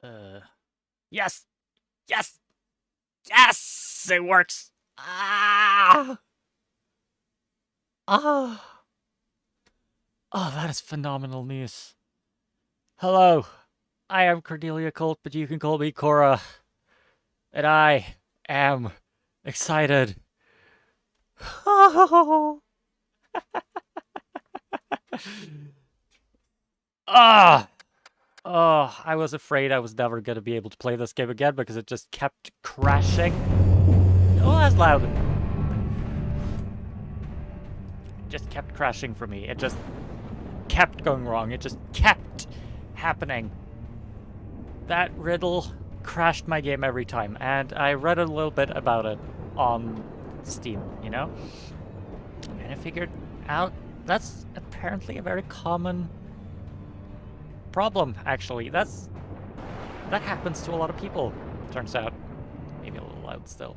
Yes! Yes! Yes! It works! Ah! Ah! Oh, that is phenomenal news. Hello, I am Cordelia Colt, but you can call me Cora. And I am excited. Oh! Ah! Oh, I was afraid I was never going to be able to play this game again because it just kept crashing. Oh, that's loud. Just kept crashing for me. It just kept going wrong. It just kept happening. That riddle crashed my game every time, and I read a little bit about it on Steam, you know? And I figured out that's apparently a very common problem, actually. That happens to a lot of people, turns out. Maybe a little loud still.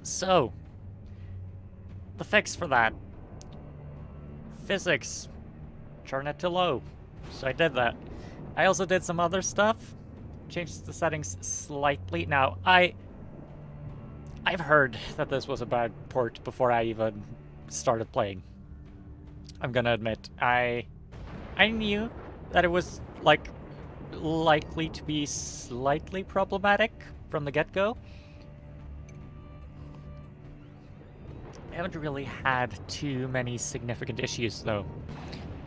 So, the fix for that. Physics. Turn it to low. So I did that. I also did some other stuff. Changed the settings slightly. Now, I've heard that this was a bad port before I even started playing. I'm gonna admit, I knew that it was, like, likely to be slightly problematic from the get-go. I haven't really had too many significant issues, though.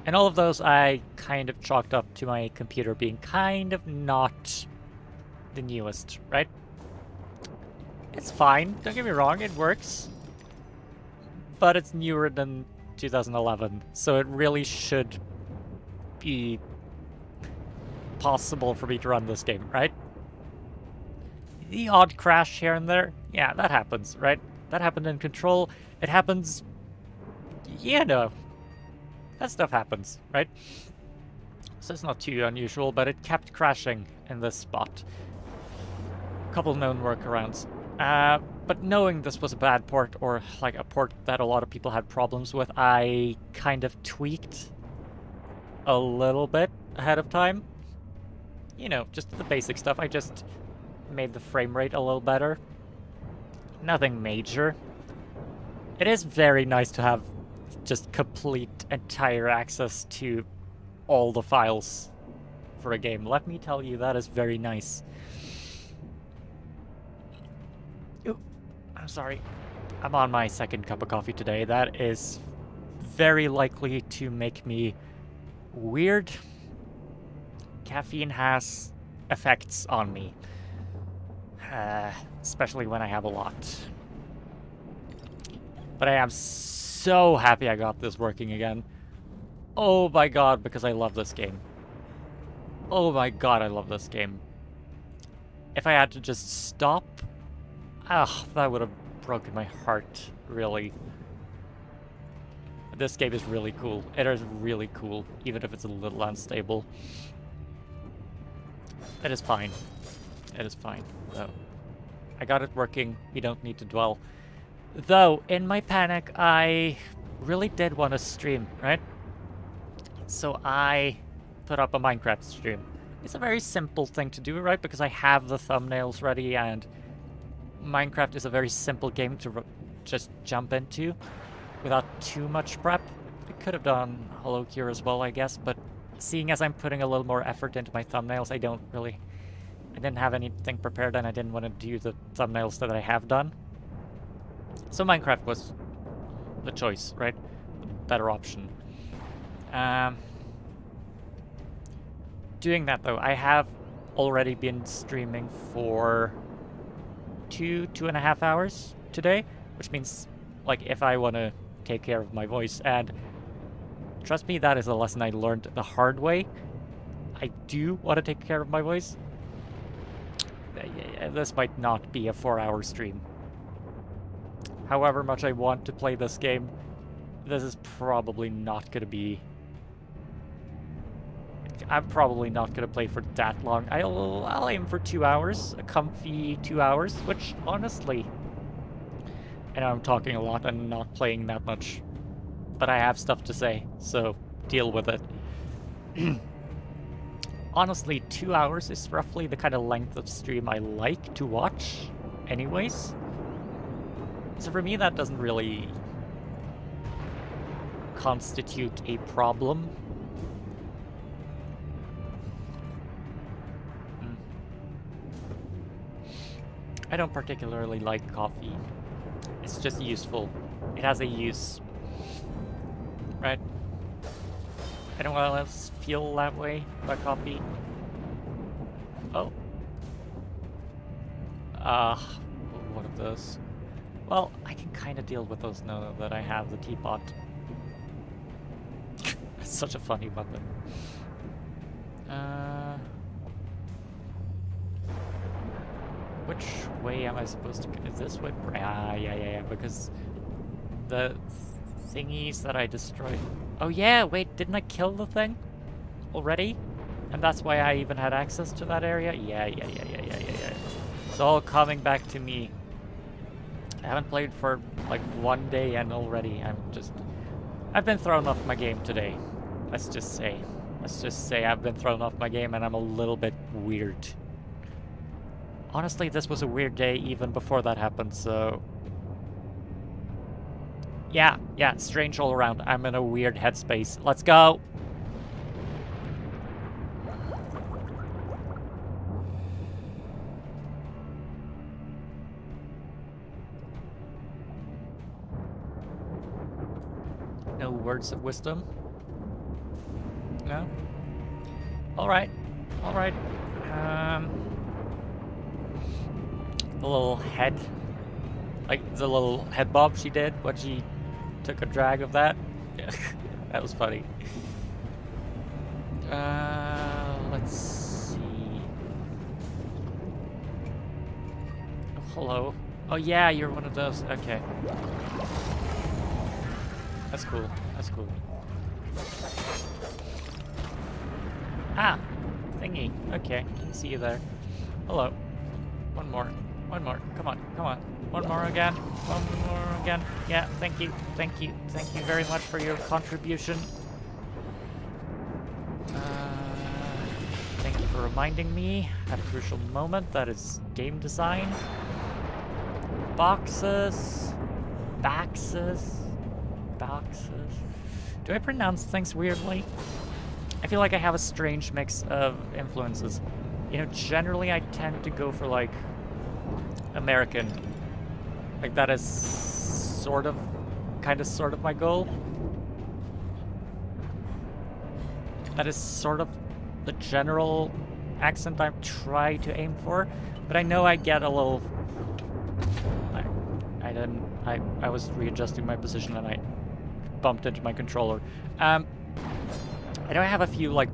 And all of those I kind of chalked up to my computer being kind of not the newest, right? It's fine, don't get me wrong, it works. But it's newer than 2011, so it really should be possible for me to run this game, right? The odd crash here and there, yeah, that happens, right? That happened in Control. It happens, you know, that stuff happens, right? So it's not too unusual, but it kept crashing in this spot. A couple known workarounds. But knowing this was a bad port, or like a port that a lot of people had problems with, I kind of tweaked a little bit ahead of time. You know, just the basic stuff. I just made the frame rate a little better. Nothing major. It is very nice to have just complete, entire access to all the files for a game. Let me tell you, that is very nice. Ooh, I'm sorry. I'm on my second cup of coffee today. That is very likely to make me weird. Caffeine has effects on me. Especially when I have a lot. But I am so happy I got this working again. Oh my god, because I love this game. Oh my god, I love this game. If I had to just stop, that would have broken my heart, really. This game is really cool. It is really cool, even if it's a little unstable. It is fine. It is fine, though. I got it working. We don't need to dwell. Though, in my panic, I really did want to stream, right? So I put up a Minecraft stream. It's a very simple thing to do, right? Because I have the thumbnails ready, and Minecraft is a very simple game to just jump into without too much prep. I could have done Hollow Cure as well, I guess, but seeing as I'm putting a little more effort into my thumbnails, I didn't have anything prepared, and I didn't want to do the thumbnails that I have done. So Minecraft was the choice, right? The better option. Doing that, though, I have already been streaming for 2.5 hours today, which means, like, if I want to take care of my voice, and trust me, that is a lesson I learned the hard way. I do want to take care of my voice. This might not be a 4-hour stream. However much I want to play this game, this is probably not going to be... I'm probably not going to play for that long. I'll aim for 2 hours, a comfy 2 hours, which, honestly... I know I'm talking a lot and not playing that much, but I have stuff to say, so deal with it. honestly, 2 hours is roughly the kind of length of stream I like to watch anyways. So for me, that doesn't really constitute a problem. I don't particularly like coffee. It's just useful. It has a use. Right? Anyone else feel that way about coffee? Oh. What of those? Well, I can kind of deal with those now that I have the teapot. It's such a funny weapon. Which way am I supposed to go? Is this way? Yeah, because the thingies that I destroyed... Oh yeah, wait, didn't I kill the thing already? And that's why I even had access to that area? Yeah. It's all coming back to me. I haven't played for like 1 day and already I've been thrown off my game today. Let's just say I've been thrown off my game and I'm a little bit weird. Honestly, this was a weird day even before that happened, so... Yeah, strange all around. I'm in a weird headspace. Let's go! No words of wisdom? No? Alright. The little head, like the little head bob she did when she took a drag of that. Yeah, that was funny. Let's see. Oh, hello. Oh yeah, you're one of those. Okay. That's cool. Ah, thingy. Okay, can see you there. Hello. One more. Come on. One more again. Yeah, thank you very much for your contribution. Thank you for reminding me at a crucial moment. That is game design. Boxes. Do I pronounce things weirdly? I feel like I have a strange mix of influences. You know, generally I tend to go for like American. Like that is sort of my goal. That is sort of the general accent I try to aim for, but I know I get a little... I was readjusting my position and I bumped into my controller. I know I have a few like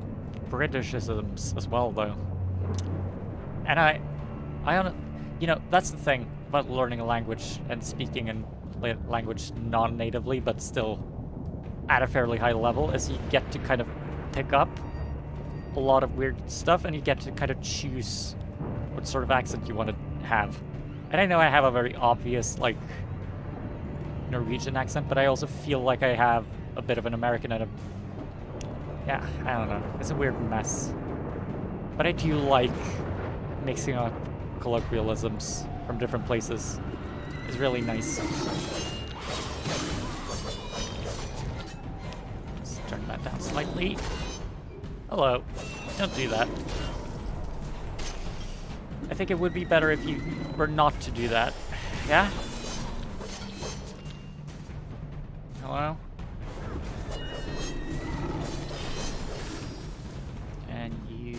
Britishisms as well though. And I you know, that's the thing about learning a language and speaking a language non-natively but still at a fairly high level, is you get to kind of pick up a lot of weird stuff and you get to kind of choose what sort of accent you want to have. And I know I have a very obvious like Norwegian accent, but I also feel like I have a bit of an American and a... Yeah, I don't know. It's a weird mess. But I do like mixing up colloquialisms from different places. It's really nice. Let's turn that down slightly. Hello. Don't do that. I think it would be better if you were not to do that. Yeah? Hello? And you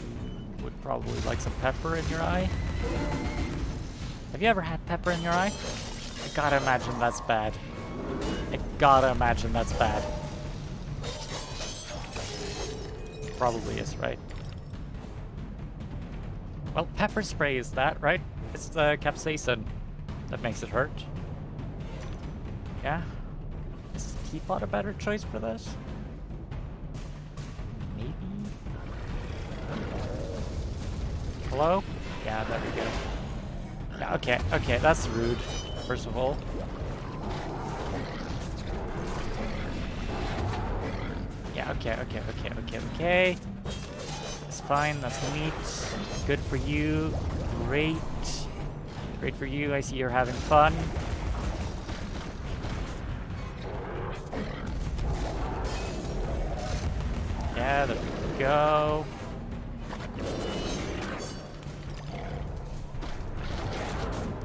would probably like some pepper in your eye? Have you ever had pepper in your eye? I gotta imagine that's bad. Probably is, right? Well, pepper spray is that, right? It's the capsaicin that makes it hurt. Yeah? Is teapot a better choice for this? Maybe? Hello? Yeah, there we go. Yeah, okay, that's rude, first of all. Yeah, okay. This fine. That's neat. Good for you. Great. Great for you. I see you're having fun. Yeah, there we go.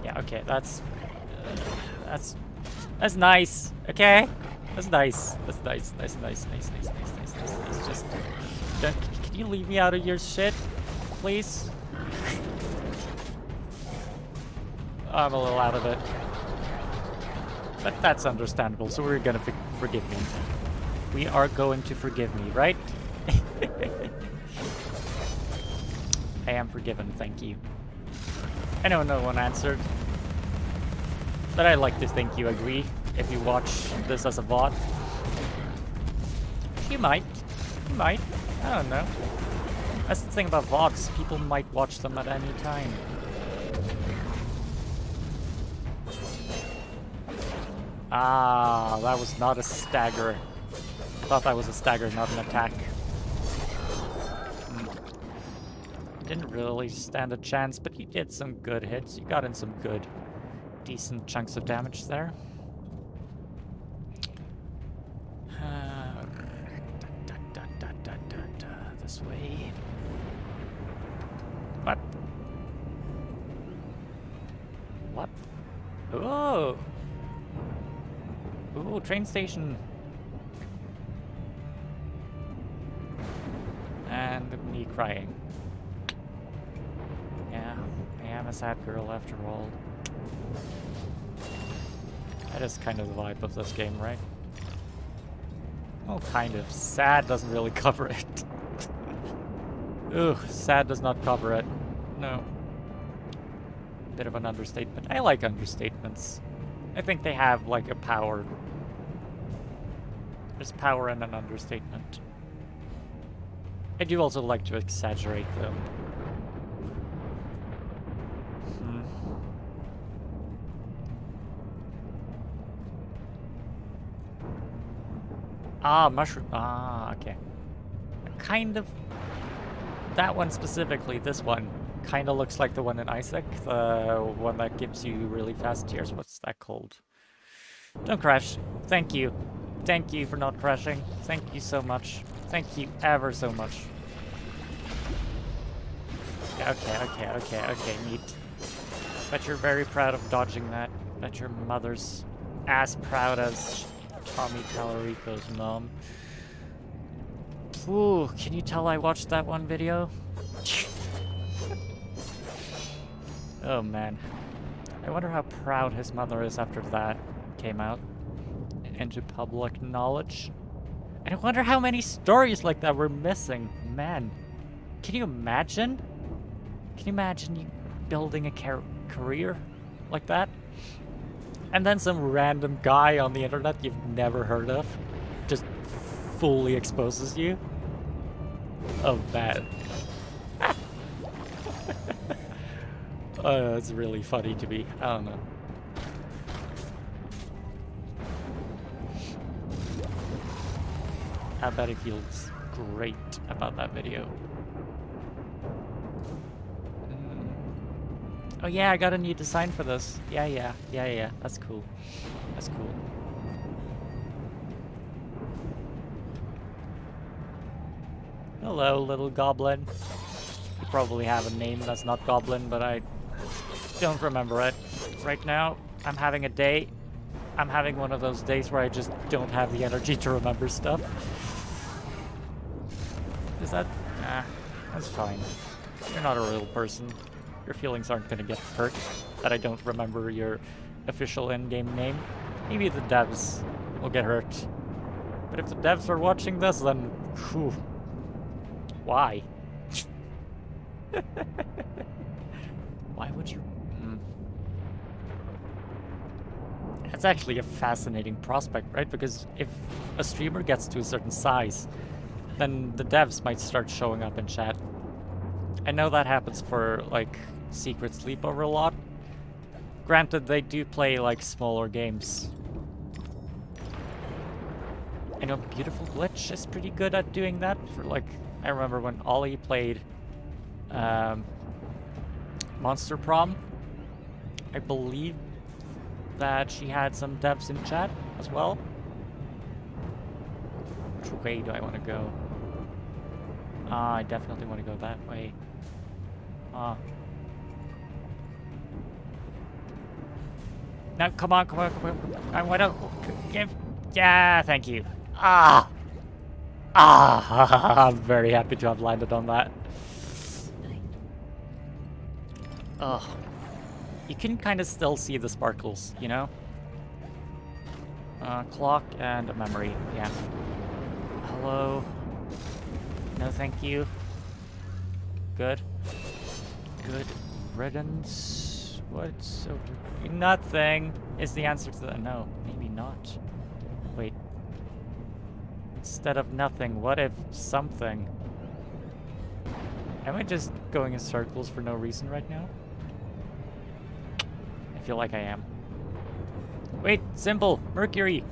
Yeah, okay, that's nice. Okay, that's nice. That's nice. Nice. Just can you leave me out of your shit, please? I'm a little out of it, but that's understandable. So we're gonna forgive me. We are going to forgive me, right? I am forgiven, thank you. I know no one answered, but I like to think you agree if you watch this as a VOD. You might. You might. I don't know. That's the thing about VODs. People might watch them at any time. Ah, that was not a stagger. I thought that was a stagger, not an attack. Didn't really stand a chance, but you did some good hits. You got in some good, decent chunks of damage there. This way. What? What? Oh! Ooh, train station. And me crying. Yeah, I am a sad girl after all. That is kind of the vibe of this game, right? Oh, kind of. Sad doesn't really cover it. Ugh, sad does not cover it. No. Bit of an understatement. I like understatements. I think they have, like, a power. There's power in an understatement. I do also like to exaggerate them. Ah, mushroom. Ah, okay. Kind of. That one specifically, this one, kind of looks like the one in Isaac. The one that gives you really fast tears. What's that called? Don't crash. Thank you. Thank you for not crashing. Thank you so much. Thank you ever so much. Okay, neat. Bet you're very proud of dodging that. Bet your mother's as proud as Tommy Tallarico's mom. Ooh, can you tell I watched that one video? Oh man. I wonder how proud his mother is after that came out into public knowledge. And I wonder how many stories like that we're missing. Man, can you imagine? Can you imagine you building a career like that? And then some random guy on the internet you've never heard of just fully exposes you? Oh, man. It's really funny to me. I don't know. I bet he feels great about that video. Oh yeah, I got a new design for this. Yeah. That's cool. That's cool. Hello, little goblin. You probably have a name that's not goblin, but I don't remember it. Right now, I'm having a day. I'm having one of those days where I just don't have the energy to remember stuff. Is that... Nah, that's fine. You're not a real person. Your feelings aren't gonna get hurt that I don't remember your official in-game name. Maybe the devs will get hurt. But if the devs are watching this, then... Whew. Why? Why would you... That's actually a fascinating prospect, right? Because if a streamer gets to a certain size, then the devs might start showing up in chat. I know that happens for, like, Secret Sleepover a lot. Granted, they do play, like, smaller games. I know Beautiful Glitch is pretty good at doing that for, like, I remember when Ollie played Monster Prom. I believe that she had some devs in chat as well. Which way do I want to go? I definitely want to go that way. No, come on, come on, come on. I want to give... Yeah, thank you. I'm very happy to have landed on that. Ugh. You can kind of still see the sparkles, you know? Clock and a memory, yeah. Hello? No, thank you. Good. Good riddance. What's over... Nothing is the answer to that. No, maybe not. Wait. Instead of nothing, what if something? Am I just going in circles for no reason right now? I feel like I am. Wait, symbol! Mercury!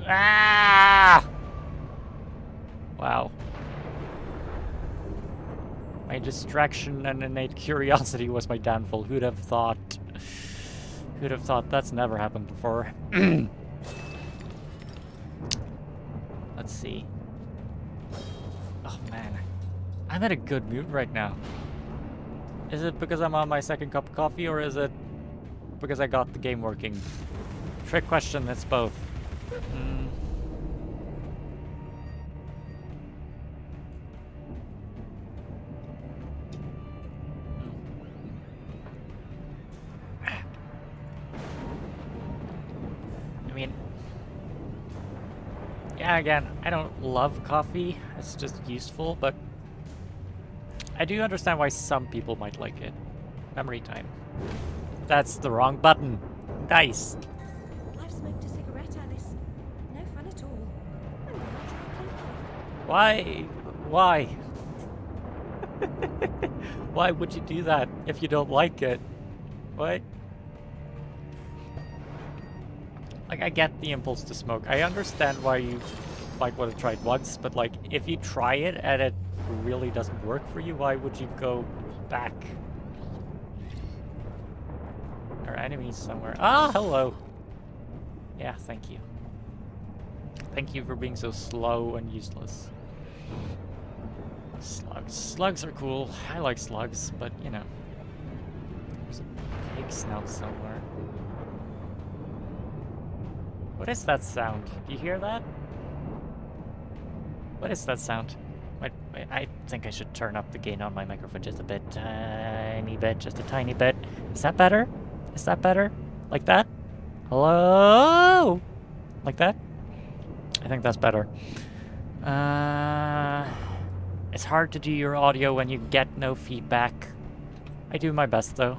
Ah! Wow. My distraction and innate curiosity was my downfall. Who'd have thought? Who'd have thought? That's never happened before. Let's see. Oh man. I'm in a good mood right now. Is it because I'm on my second cup of coffee, or is it because I got the game working? Trick question, it's both. I mean, yeah, again, I don't love coffee. It's just useful, but I do understand why some people might like it. Memory time. That's the wrong button. Nice. I've smoked a cigarette, Alice. No fun at all. I'm gonna try completely. Why? Why? Why would you do that if you don't like it? What? Like, I get the impulse to smoke. I understand why you might want to try it once, but like, if you try it and it really doesn't work for you, why would you go back? There are enemies somewhere. Ah, hello. Yeah, thank you. Thank you for being so slow and useless. Slugs. Slugs are cool. I like slugs, but you know. There's a pig snout somewhere. What is that sound? Do you hear that? What is that sound? Wait, I think I should turn up the gain on my microphone just a bit. Tiny bit, just a tiny bit. Is that better? Is that better? Like that? Hello? Like that? I think that's better. It's hard to do your audio when you get no feedback. I do my best though.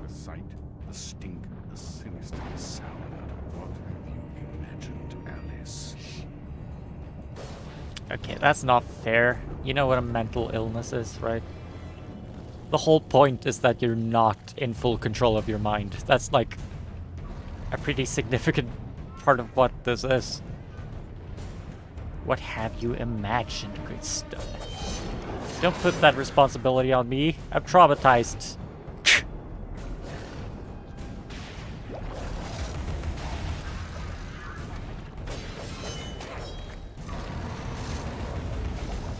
The sight, the stink, the sinister sound. What have you imagined, Alice? Okay, that's not fair. You know what a mental illness is, right? The whole point is that you're not in full control of your mind. That's like a pretty significant part of what this is. What have you imagined, good stuff? Don't put that responsibility on me. I'm traumatized.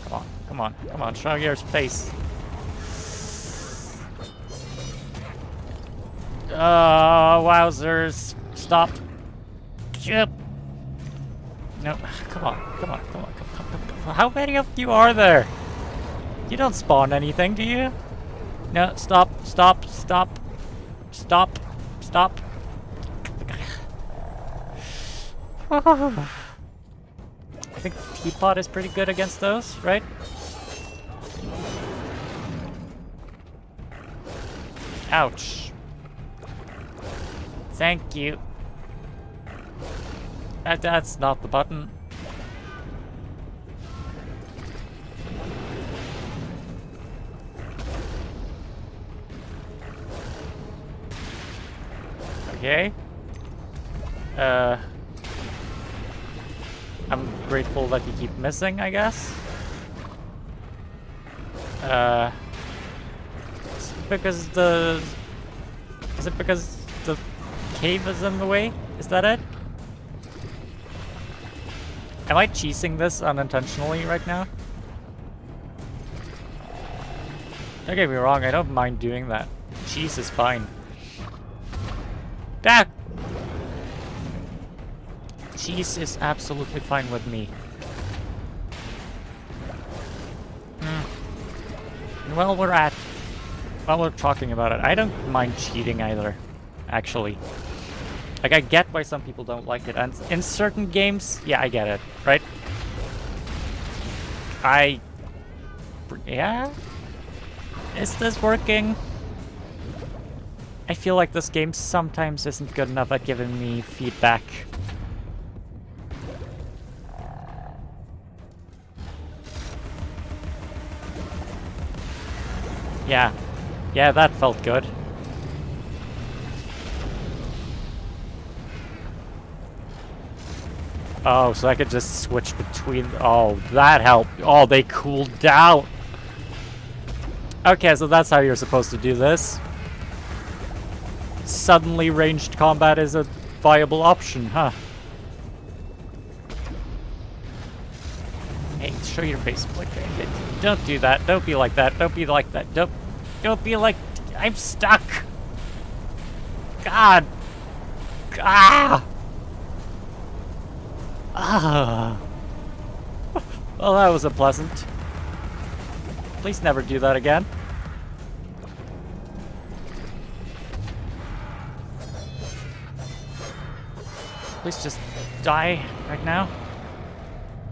Come on, come on, come on, show your face. Wowzers. Stop. Yep. No, come on, come on, come on, come on. How many of you are there? You don't spawn anything, do you? No, stop, stop, stop, stop, stop. I think teapot is pretty good against those, right? Ouch. Thank you. That's not the button. Okay. grateful that you keep missing, I guess. Is it because the cave is in the way? Is that it? Am I cheesing this unintentionally right now? Don't get me wrong, I don't mind doing that. Cheese is fine. Ah! Cheese is absolutely fine with me. And while we're talking about it, I don't mind cheating either, actually. Like, I get why some people don't like it, and in certain games, yeah, I get it, right? Yeah? Is this working? I feel like this game sometimes isn't good enough at giving me feedback. Yeah. Yeah, that felt good. Oh, so I could just switch between... Oh, that helped. Oh, they cooled down. Okay, so that's how you're supposed to do this. Suddenly ranged combat is a viable option, huh? Hey, show your face. Don't do that. Don't be like that. Don't be like that. Don't be like... I'm stuck. God. Ah. Ah. Well, that was unpleasant. Please never do that again. Please just die right now.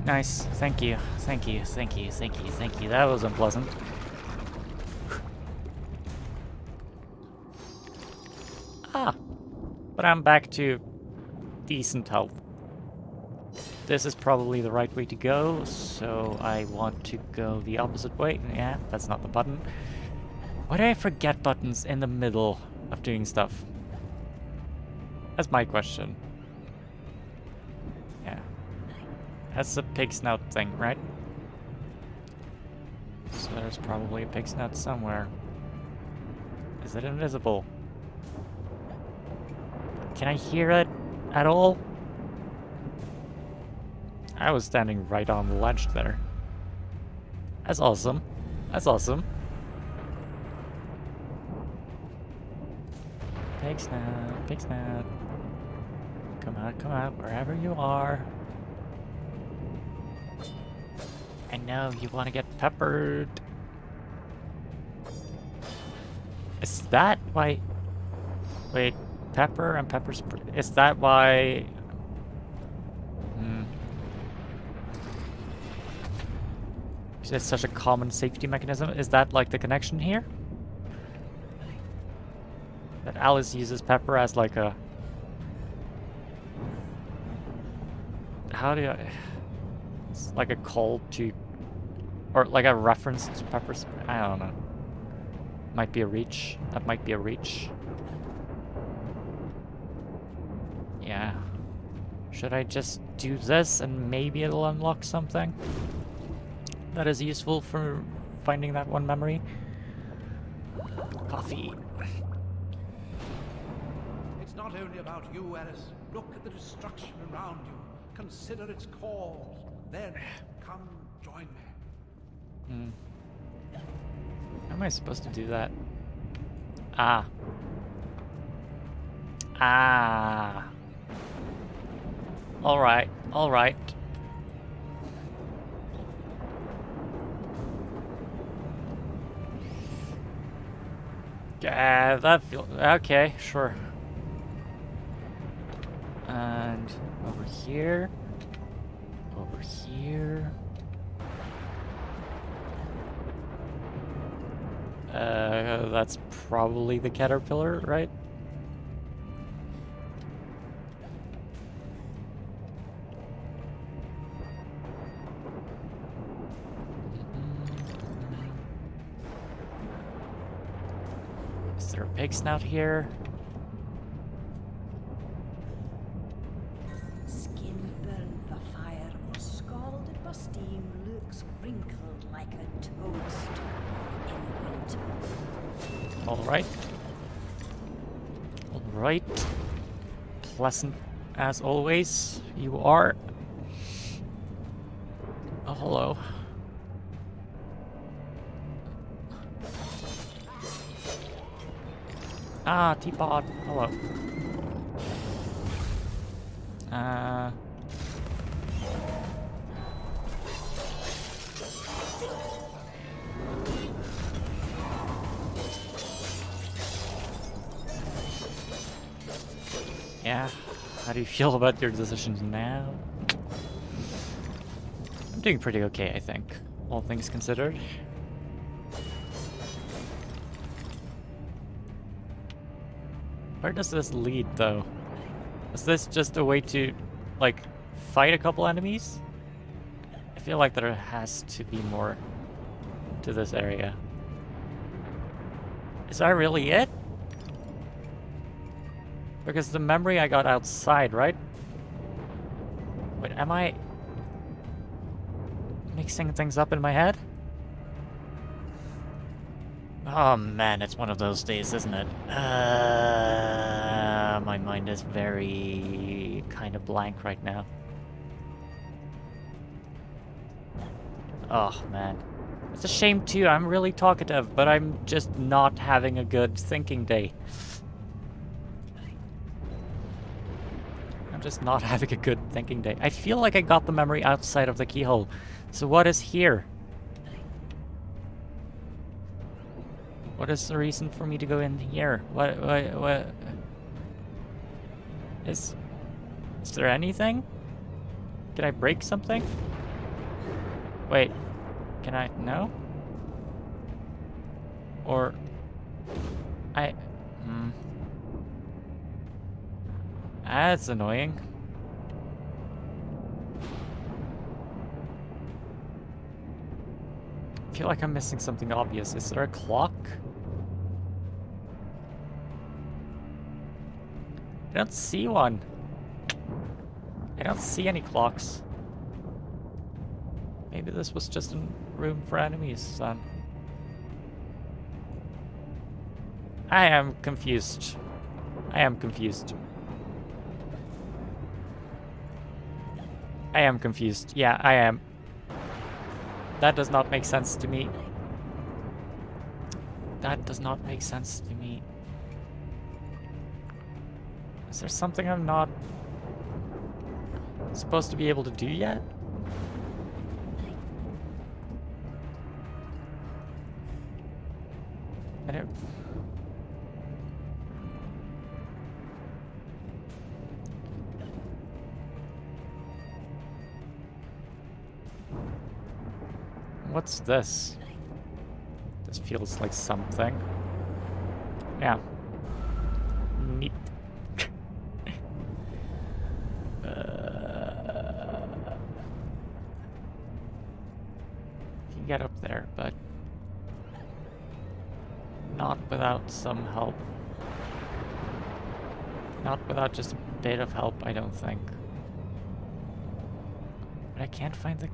Nice. Thank you. Thank you. Thank you. Thank you. Thank you. That was unpleasant. Ah. But I'm back to decent health. This is probably the right way to go, so I want to go the opposite way. Yeah, that's not the button. Why do I forget buttons in the middle of doing stuff? That's my question. Yeah. That's a pig snout thing, right? So there's probably a pig snout somewhere. Is it invisible? Can I hear it at all? I was standing right on the ledge there. That's awesome. That's awesome. Pig snout, pig snout. Come out, wherever you are. I know you want to get peppered. Is that why... Wait, pepper and pepper spray. Is that why... It's such a common safety mechanism. Is that like the connection here? That Alice uses pepper as like a... How do I... It's like a call to... Or like a reference to pepper spray. I don't know. Might be a reach. That might be a reach. Yeah. Should I just do this and maybe it'll unlock something that is useful for finding that one memory? Coffee. It's not only about you, Alice. Look at the destruction around you. Consider its cause. Then come join me. How am I supposed to do that? Ah. Ah. Alright, alright. Yeah, that feels... Okay, sure. And over here. Over here. That's probably the caterpillar, right? Is there a pig snout here? Skin burn the fire or scorch wrinkled like a toadstool in winter. Alright. Alright. Pleasant as always. You are. Oh, hello. Ah, teapot. Hello. Yeah. How do you feel about your decisions now? I'm doing pretty okay, I think, all things considered. Where does this lead, though? Is this just a way to, like, fight a couple enemies? I feel like there has to be more to this area. Is that really it? Because the memory I got outside, right? Wait, am I mixing things up in my head? Oh man, it's one of those days, isn't it? My mind is very kind of blank right now. Oh man. It's a shame too, I'm really talkative, but I'm just not having a good thinking day. I'm just not having a good thinking day. I feel like I got the memory outside of the keyhole. So what is here? What is the reason for me to go in here? What is there anything? Can I break something? Wait, can I? No? Or that's annoying. I feel like I'm missing something obvious. Is there a clock? I don't see one. I don't see any clocks. Maybe this was just a room for enemies, then. I am confused. I am confused. I am confused. Yeah, I am. That does not make sense to me. That does not make sense to me. Is there something I'm not supposed to be able to do yet? I don't... What's this? This feels like something. Yeah. Neat. You can get up there, but not without some help. Not without just a bit of help, I don't think. But I can't find the...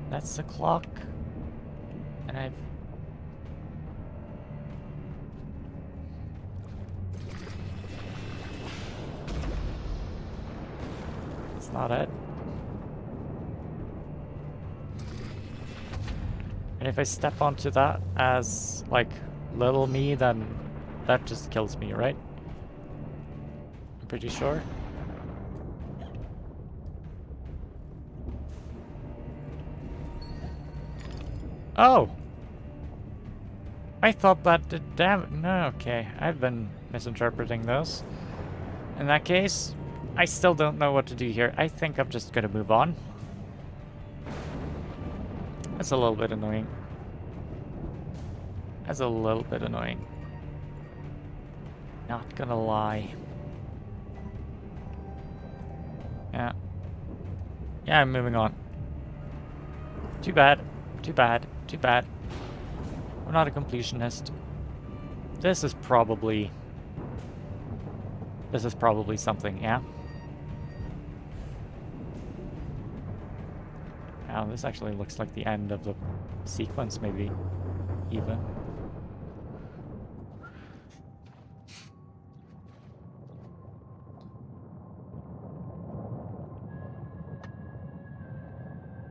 That's the clock. And I've... That's not it. And if I step onto that as, like, little me, then that just kills me, right? I'm pretty sure. Oh! I thought that did damage. No, okay. I've been misinterpreting those. In that case, I still don't know what to do here. I think I'm just gonna move on. That's a little bit annoying. That's a little bit annoying. Not gonna lie. Yeah. Yeah, I'm moving on. Too bad. Too bad. Too bad. I'm not a completionist. This is probably something, yeah? Yeah. Wow, this actually looks like the end of the sequence, maybe, even.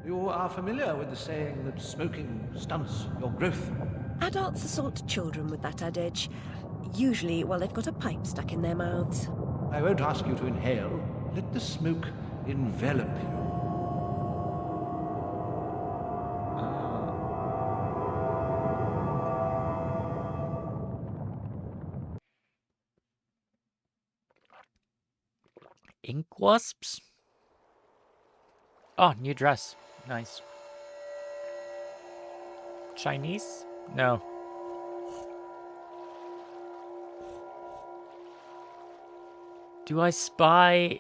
You are familiar with the saying that smoking stunts your growth. Adults assault children with that adage. Usually while they've got a pipe stuck in their mouths. I won't ask you to inhale. Let the smoke envelop you. Ink wasps? Oh, new dress. Nice. Chinese? No. Do I spy?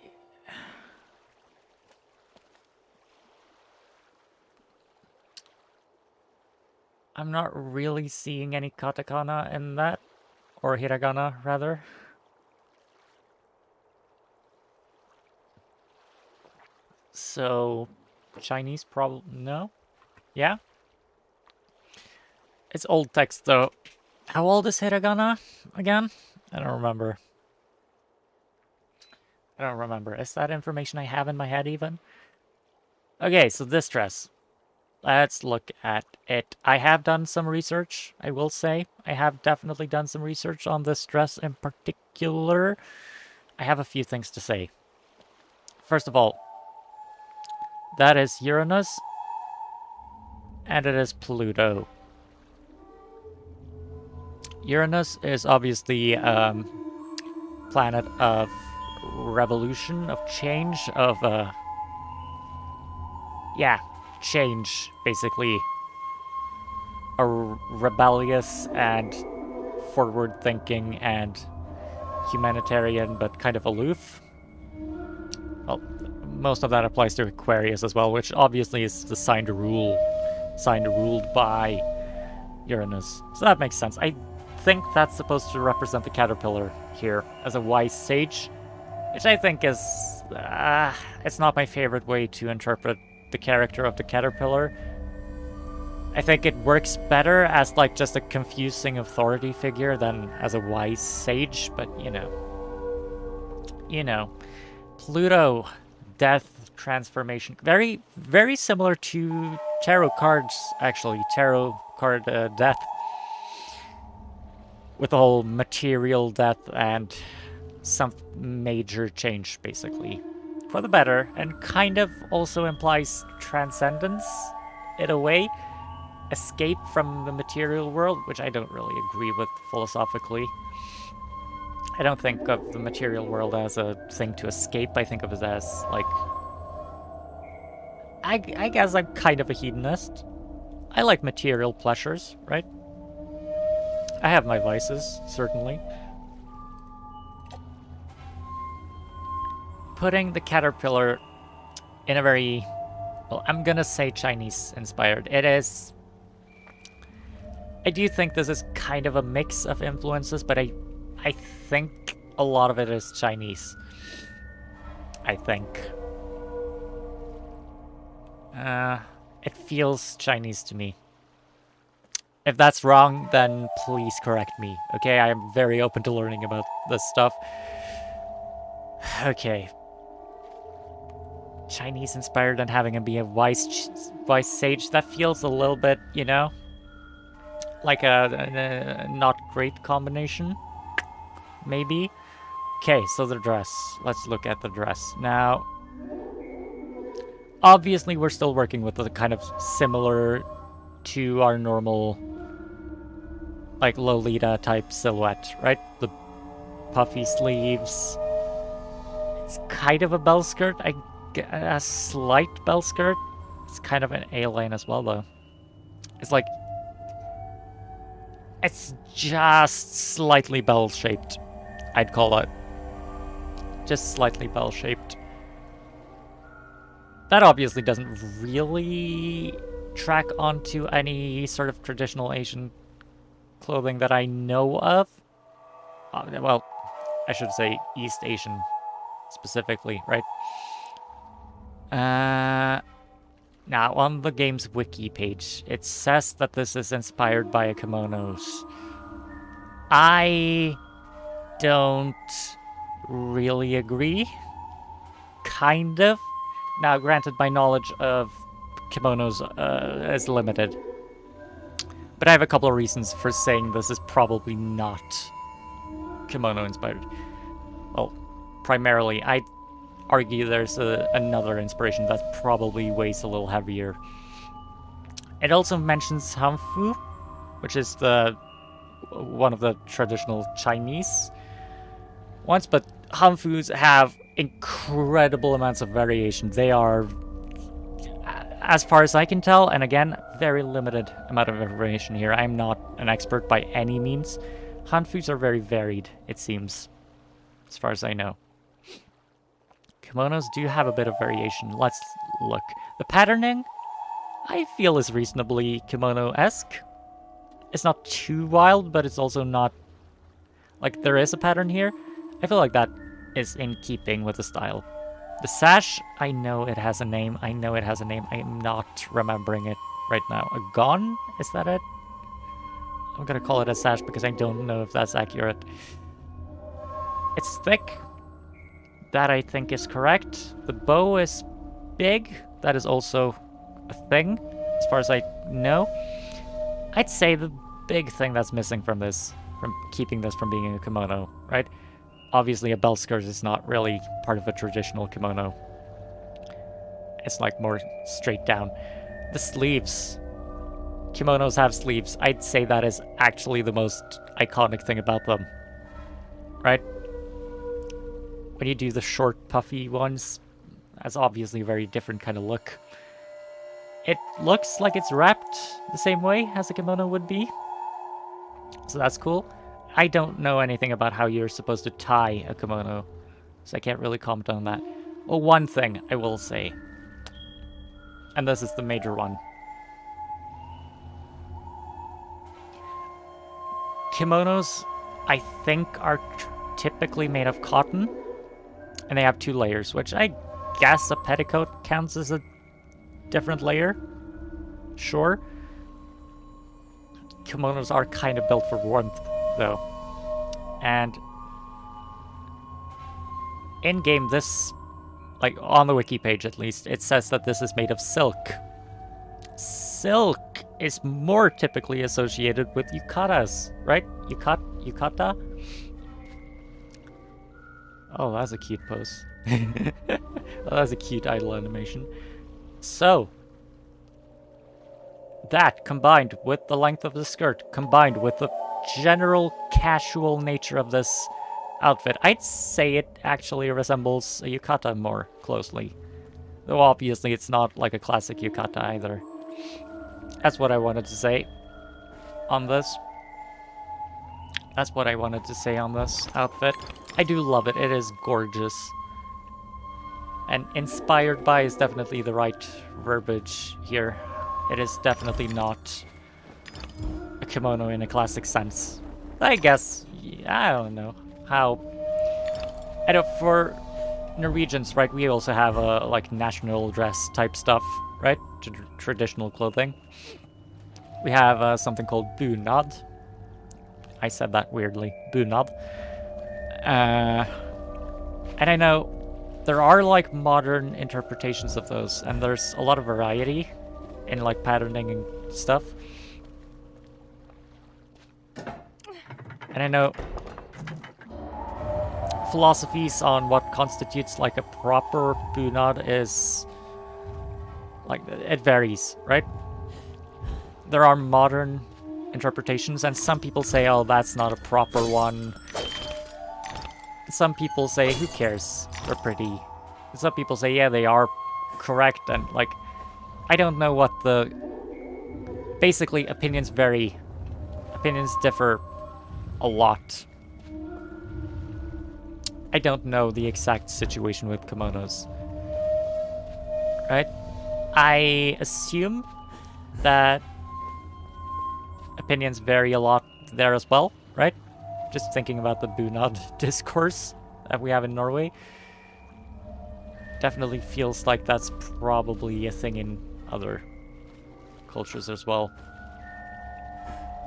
I'm not really seeing any katakana in that. Or hiragana, rather. So, Chinese probably... No? Yeah? It's old text, though. How old is hiragana again? I don't remember. I don't remember. Is that information I have in my head, even? Okay, so this dress. Let's look at it. I have done some research, I will say. I have definitely done some research on this dress in particular. I have a few things to say. First of all, that is Uranus, and it is Pluto. Uranus is obviously planet of revolution, of change, of yeah, change, basically. A rebellious and forward-thinking and humanitarian, but kind of aloof. Well, most of that applies to Aquarius as well, which obviously is the sign ruled by Uranus. So that makes sense. I think that's supposed to represent the caterpillar here as a wise sage, which I think is... it's not my favorite way to interpret the character of the caterpillar. I think it works better as like just a confusing authority figure than as a wise sage, but you know. Pluto, death, transformation. Very, very similar to tarot cards, actually. Tarot card death. With the whole material death and some major change, basically. For the better, and kind of also implies transcendence, in a way. Escape from the material world, which I don't really agree with philosophically. I don't think of the material world as a thing to escape. I think of it as, like... I guess I'm kind of a hedonist. I like material pleasures, right? I have my vices, certainly. Putting the caterpillar in a very... Well, I'm gonna say Chinese-inspired. It is... I do think this is kind of a mix of influences, but I think a lot of it is Chinese. I think. It feels Chinese to me. If that's wrong, then please correct me. Okay, I am very open to learning about this stuff. Okay. Chinese-inspired and having him be a wise sage, that feels a little bit, you know? Like a not great combination, maybe. Okay, so the dress. Let's look at the dress. Now, obviously we're still working with the kind of similar to our normal, like, Lolita type silhouette, right? The puffy sleeves. It's kind of a bell skirt, a slight bell skirt. It's kind of an A-line as well, though. It's like... It's just slightly bell-shaped, I'd call it. Just slightly bell-shaped. That obviously doesn't really track onto any sort of traditional Asian clothing that I know of. Well, I should say East Asian specifically, right? Now, on the game's wiki page, it says that this is inspired by kimonos. I don't really agree. Kind of. Now, granted, my knowledge of kimonos is limited. But I have a couple of reasons for saying this is probably not kimono-inspired. Well, primarily, I'd argue there's another inspiration that probably weighs a little heavier. It also mentions hanfu, which is one of the traditional Chinese ones, but hanfus have incredible amounts of variation. They are, as far as I can tell, and again, very limited amount of information here. I'm not an expert by any means. Hanfus are very varied, it seems, as far as I know. Kimonos do have a bit of variation. Let's look. The patterning, I feel, is reasonably kimono-esque. It's not too wild, but it's also not... Like, there is a pattern here. I feel like that is in keeping with the style. The sash, I know it has a name. I know it has a name. I am not remembering it right now. A gon? Is that it? I'm gonna call it a sash because I don't know if that's accurate. It's thick. That I think is correct. The bow is big. That is also a thing, as far as I know. I'd say the big thing that's missing from this, from keeping this from being a kimono, right? Obviously a belt skirt is not really part of a traditional kimono. It's like more straight down. The sleeves. Kimonos have sleeves. I'd say that is actually the most iconic thing about them, right? When you do the short, puffy ones, that's obviously a very different kind of look. It looks like it's wrapped the same way as a kimono would be. So that's cool. I don't know anything about how you're supposed to tie a kimono, so I can't really comment on that. Well, one thing I will say, and this is the major one. Kimonos, I think, are typically made of cotton, and they have 2 layers, which I guess a petticoat counts as a different layer. Sure. Kimonos are kind of built for warmth, though. And in-game, this, like on the wiki page at least, it says that this is made of silk. Silk is more typically associated with yukatas, right? Yukata? Oh, that's a cute pose. Oh, that's a cute idle animation. So, that combined with the length of the skirt, combined with the general casual nature of this outfit, I'd say it actually resembles a yukata more closely. Though obviously it's not like a classic yukata either. That's what I wanted to say on this. That's what I wanted to say on this outfit. I do love it. It is gorgeous. And inspired by is definitely the right verbiage here. It is definitely not a kimono in a classic sense. I guess, I don't know how. I know for Norwegians, right, we also have a like national dress type stuff, right? Traditional clothing. We have something called bunad. I said that weirdly. Bunad. And I know there are like modern interpretations of those, and there's a lot of variety in like patterning and stuff. And I know philosophies on what constitutes like a proper bunad is like, it varies, right? There are modern interpretations, and some people say, oh, that's not a proper one. Some people say, who cares? They're pretty. And some people say, yeah, they are correct, and like, I don't know what the... Basically, opinions vary. Opinions differ a lot. I don't know the exact situation with kimonos. Right? I assume that opinions vary a lot there as well, right? Just thinking about the bunad discourse that we have in Norway. Definitely feels like that's probably a thing in other cultures as well.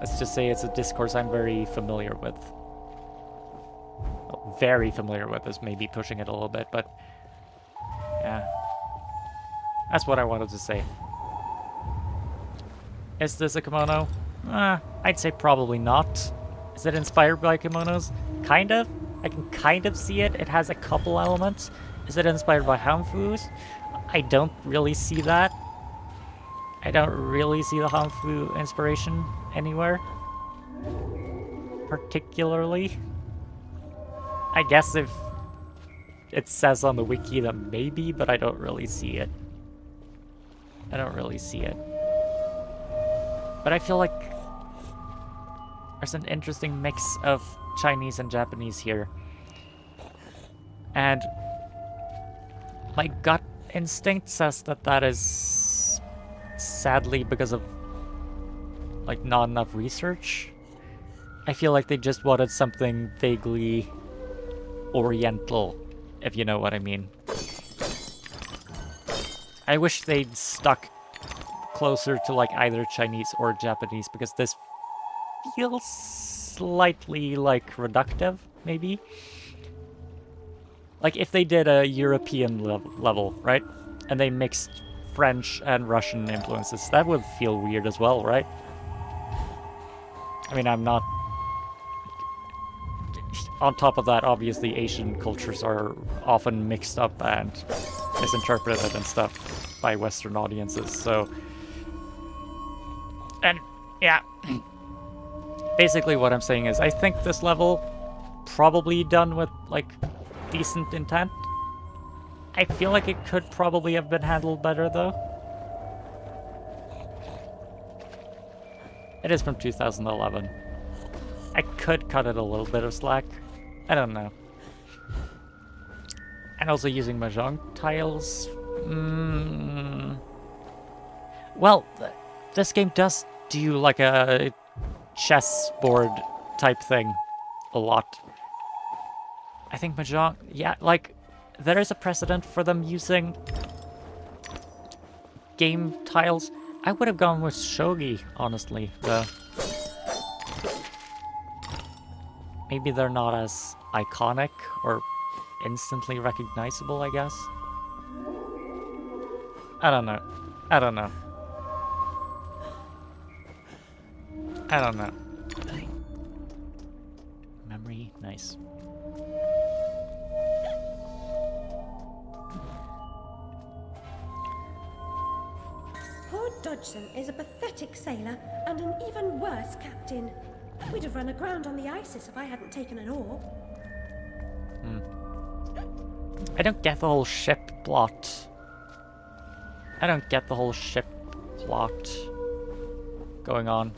Let's just say it's a discourse I'm very familiar with. Well, very familiar with is maybe pushing it a little bit, but yeah. That's what I wanted to say. Is this a kimono? I'd say probably not. Is it inspired by kimonos? Kind of. I can kind of see it. It has a couple elements. Is it inspired by hanfus? I don't really see that. I don't really see the hanfu inspiration anywhere. Particularly. I guess if it says on the wiki that maybe, but I don't really see it. I don't really see it. But I feel like there's an interesting mix of Chinese and Japanese here. And my gut instinct says that that is sadly because of like not enough research. I feel like they just wanted something vaguely oriental, if you know what I mean. I wish they'd stuck closer to like either Chinese or Japanese, because this feels slightly like reductive, maybe. Like if they did a European level, right? And they mixed French and Russian influences, that would feel weird as well, right? I mean, I'm not... On top of that, obviously Asian cultures are often mixed up and misinterpreted and stuff by Western audiences, so... And, yeah. Basically what I'm saying is, I think this level probably done with, like, decent intent. I feel like it could probably have been handled better, though. It is from 2011. I could cut it a little bit of slack. I don't know. And also using Mahjong tiles. Well, this game does do like a chessboard type thing a lot. I think Mahjong, yeah, like there is a precedent for them using game tiles. I would have gone with Shogi, honestly, though. Maybe they're not as iconic or instantly recognizable, I guess. I don't know. I don't know. I don't know. Memory, nice. Poor Dodgson is a pathetic sailor and an even worse captain. We'd have run aground on the Isis if I hadn't taken an oar. I don't get the whole ship plot. I don't get the whole ship plot going on.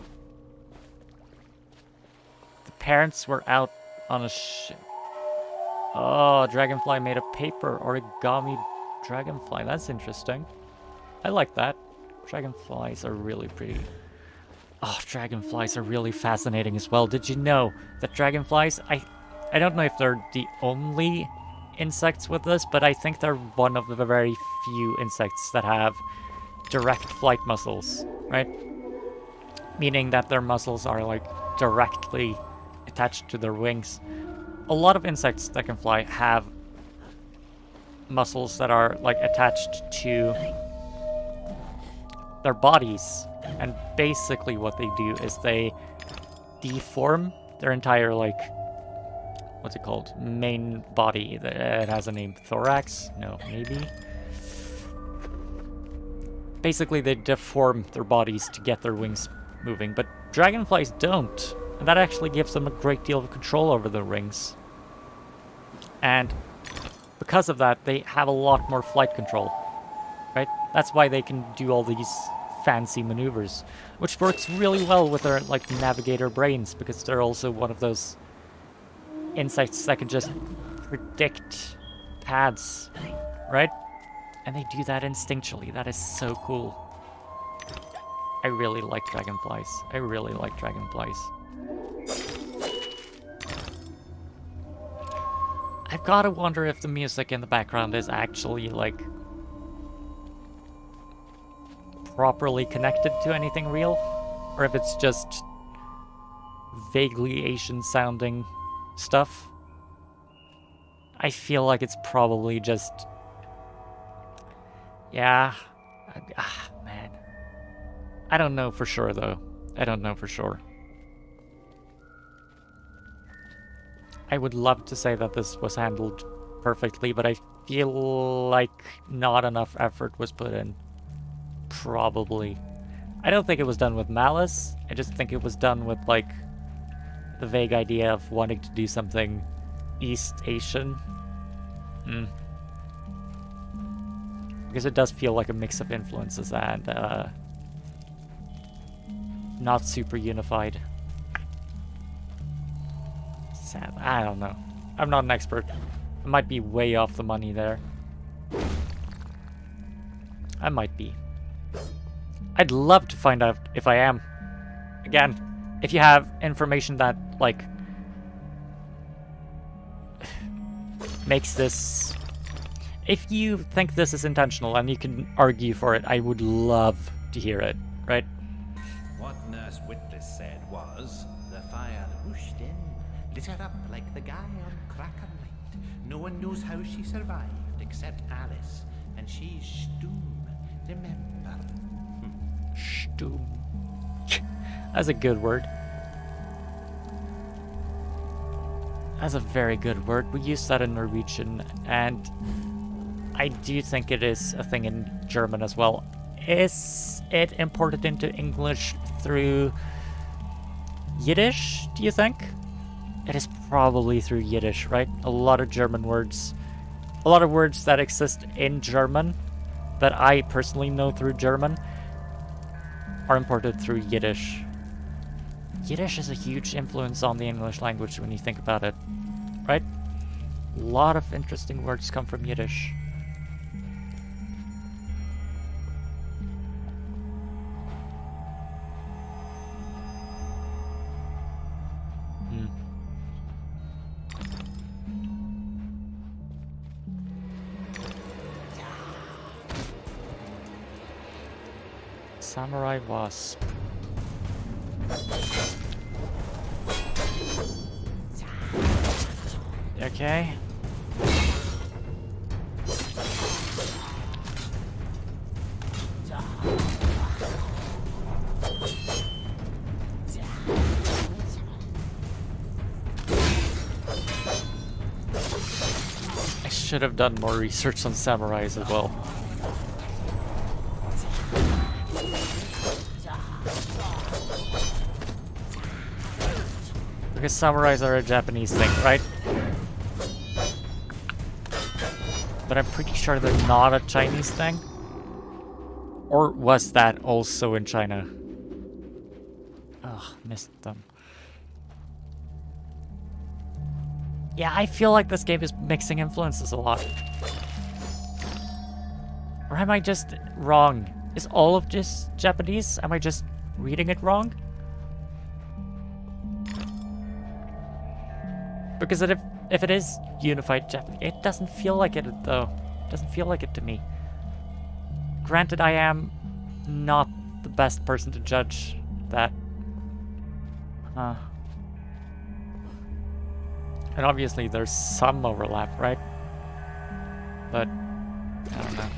The parents were out on a ship. Oh, dragonfly made of paper. Origami dragonfly. That's interesting. I like that. Dragonflies are really pretty. Oh, dragonflies are really fascinating as well. Did you know that dragonflies, I don't know if they're the only insects with this, but I think they're one of the very few insects that have direct flight muscles, right? Meaning that their muscles are like directly attached to their wings. A lot of insects that can fly have muscles that are like attached to their bodies, and basically what they do is they deform their entire, like, what's it called? Main body. It has a name. Thorax? No, maybe? Basically, they deform their bodies to get their wings moving, but dragonflies don't. And that actually gives them a great deal of control over their wings. And because of that, they have a lot more flight control, right? That's why they can do all these fancy maneuvers, which works really well with their, like, navigator brains, because they're also one of those insects that can just predict paths, right? And they do that instinctually. That is so cool. I really like dragonflies. I really like dragonflies. I've got to wonder if the music in the background is actually, like, properly connected to anything real, or if it's just vaguely Asian sounding stuff. I feel like it's probably just... Yeah. Man. I don't know for sure, though. I don't know for sure. I would love to say that this was handled perfectly, but I feel like not enough effort was put in. Probably. I don't think it was done with malice. I just think it was done with, like, the vague idea of wanting to do something East Asian. Because it does feel like a mix of influences and not super unified. Sad. I don't know. I'm not an expert. I might be way off the money there. I might be. I'd love to find out if I am. Again, if you have information that, like, makes this... If you think this is intentional and you can argue for it, I would love to hear it, right? What Nurse Witless said was, the fire rushed in, lit her up like the guy on Cracker Night. No one knows how she survived except Alice, and she's Stoom, remember? Stoom. That's a good word. That's a very good word. We use that in Norwegian, and I do think it is a thing in German as well. Is it imported into English through Yiddish, do you think? It is probably through Yiddish, right? A lot of German words. A lot of words that exist in German, that I personally know through German, are imported through Yiddish. Yiddish is a huge influence on the English language when you think about it, right? A lot of interesting words come from Yiddish. Samurai Wasp. Okay. I should have done more research on samurais as well. Because samurais are a Japanese thing, right? But I'm pretty sure they're not a Chinese thing. Or was that also in China? Ugh, missed them. Yeah, I feel like this game is mixing influences a lot. Or am I just wrong? Is all of this Japanese? Am I just reading it wrong? Because if it is unified Japanese, it doesn't feel like it, though. It doesn't feel like it to me. Granted, I am not the best person to judge that. And obviously there's some overlap, right? But, I don't know.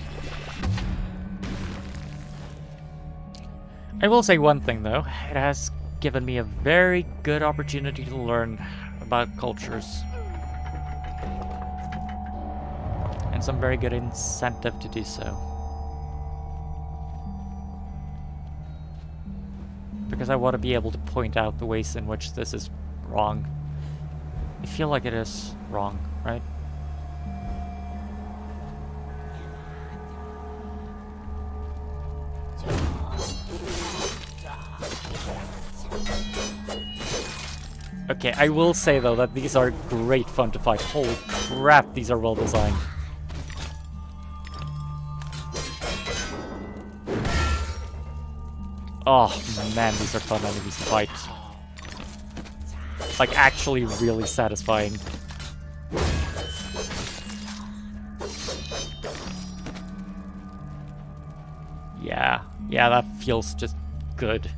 I will say one thing, though. It has given me a very good opportunity to learn about cultures. And some very good incentive to do so. Because I want to be able to point out the ways in which this is wrong. I feel like it is wrong, right? Okay, I will say though that these are great fun to fight. Holy crap, these are well designed. Oh man, these are fun enemies to fight. Like, actually really satisfying. Yeah, Yeah, that feels just good.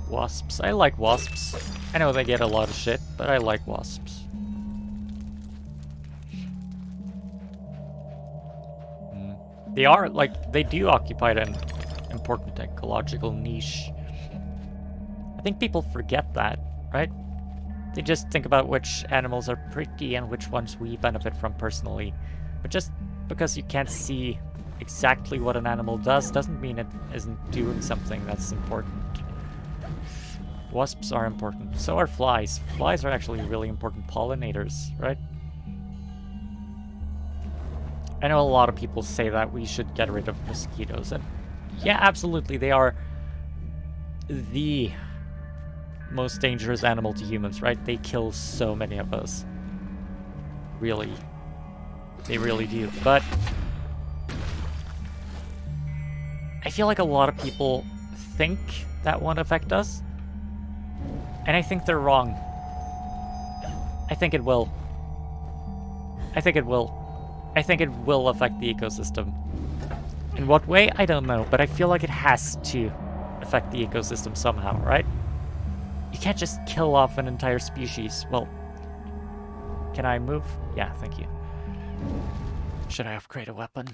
Wasps. I like wasps. I know they get a lot of shit, but I like wasps. They are, like, they do occupy an important ecological niche. I think people forget that, right? They just think about which animals are pretty and which ones we benefit from personally. But just because you can't see exactly what an animal does doesn't mean it isn't doing something that's important. Wasps are important. So are flies. Flies are actually really important pollinators, right? I know a lot of people say that we should get rid of mosquitoes, and yeah, absolutely, they are the most dangerous animal to humans, right? They kill so many of us. Really. They really do. But I feel like a lot of people think that won't affect us. And I think they're wrong. I think it will. I think it will. I think it will affect the ecosystem. In what way? I don't know, but I feel like it has to affect the ecosystem somehow, right? You can't just kill off an entire species. Well, can I move? Yeah, thank you. Should I upgrade a weapon?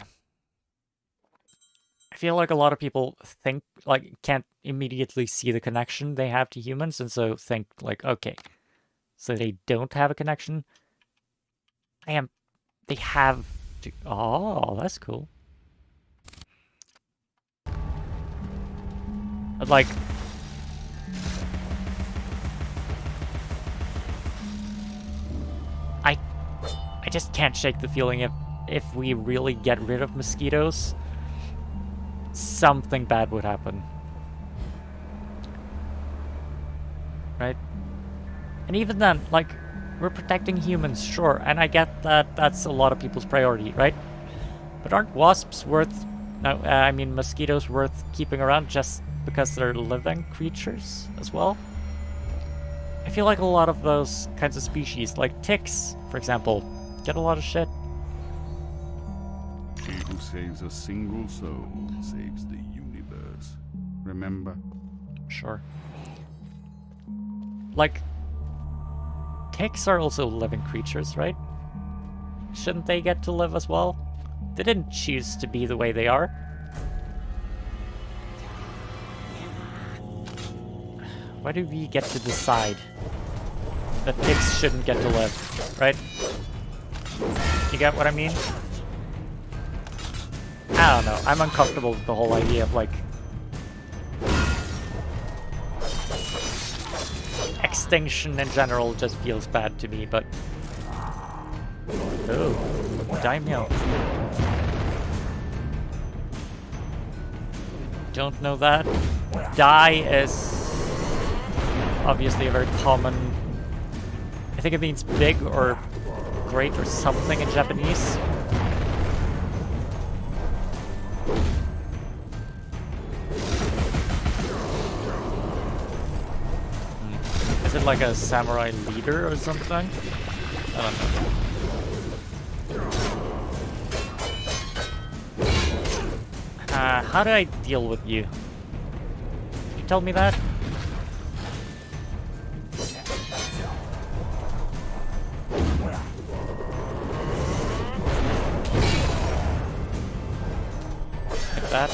I feel like a lot of people think, like, can't immediately see the connection they have to humans, and so think, like, okay, so they don't have a connection. They have to. Oh, that's cool. But, like, I just can't shake the feeling if we really get rid of mosquitoes, something bad would happen. Right? And even then, like, we're protecting humans, sure, and I get that that's a lot of people's priority, right? But aren't wasps worth... No, I mean mosquitoes worth keeping around just because they're living creatures as well? I feel like a lot of those kinds of species, like ticks, for example, get a lot of shit. He who saves a single soul saves the universe. Remember? Sure. Like, ticks are also living creatures, right? Shouldn't they get to live as well? They didn't choose to be the way they are. Why do we get to decide that ticks shouldn't get to live, right? You get what I mean? I don't know. I'm uncomfortable with the whole idea of, like, extinction in general just feels bad to me, but... Oh, daimyo. Don't know that. Dai is obviously a very common... I think it means big or great or something in Japanese. Is it like a samurai leader or something? I don't know. How do I deal with you? Can you tell me that? Like that?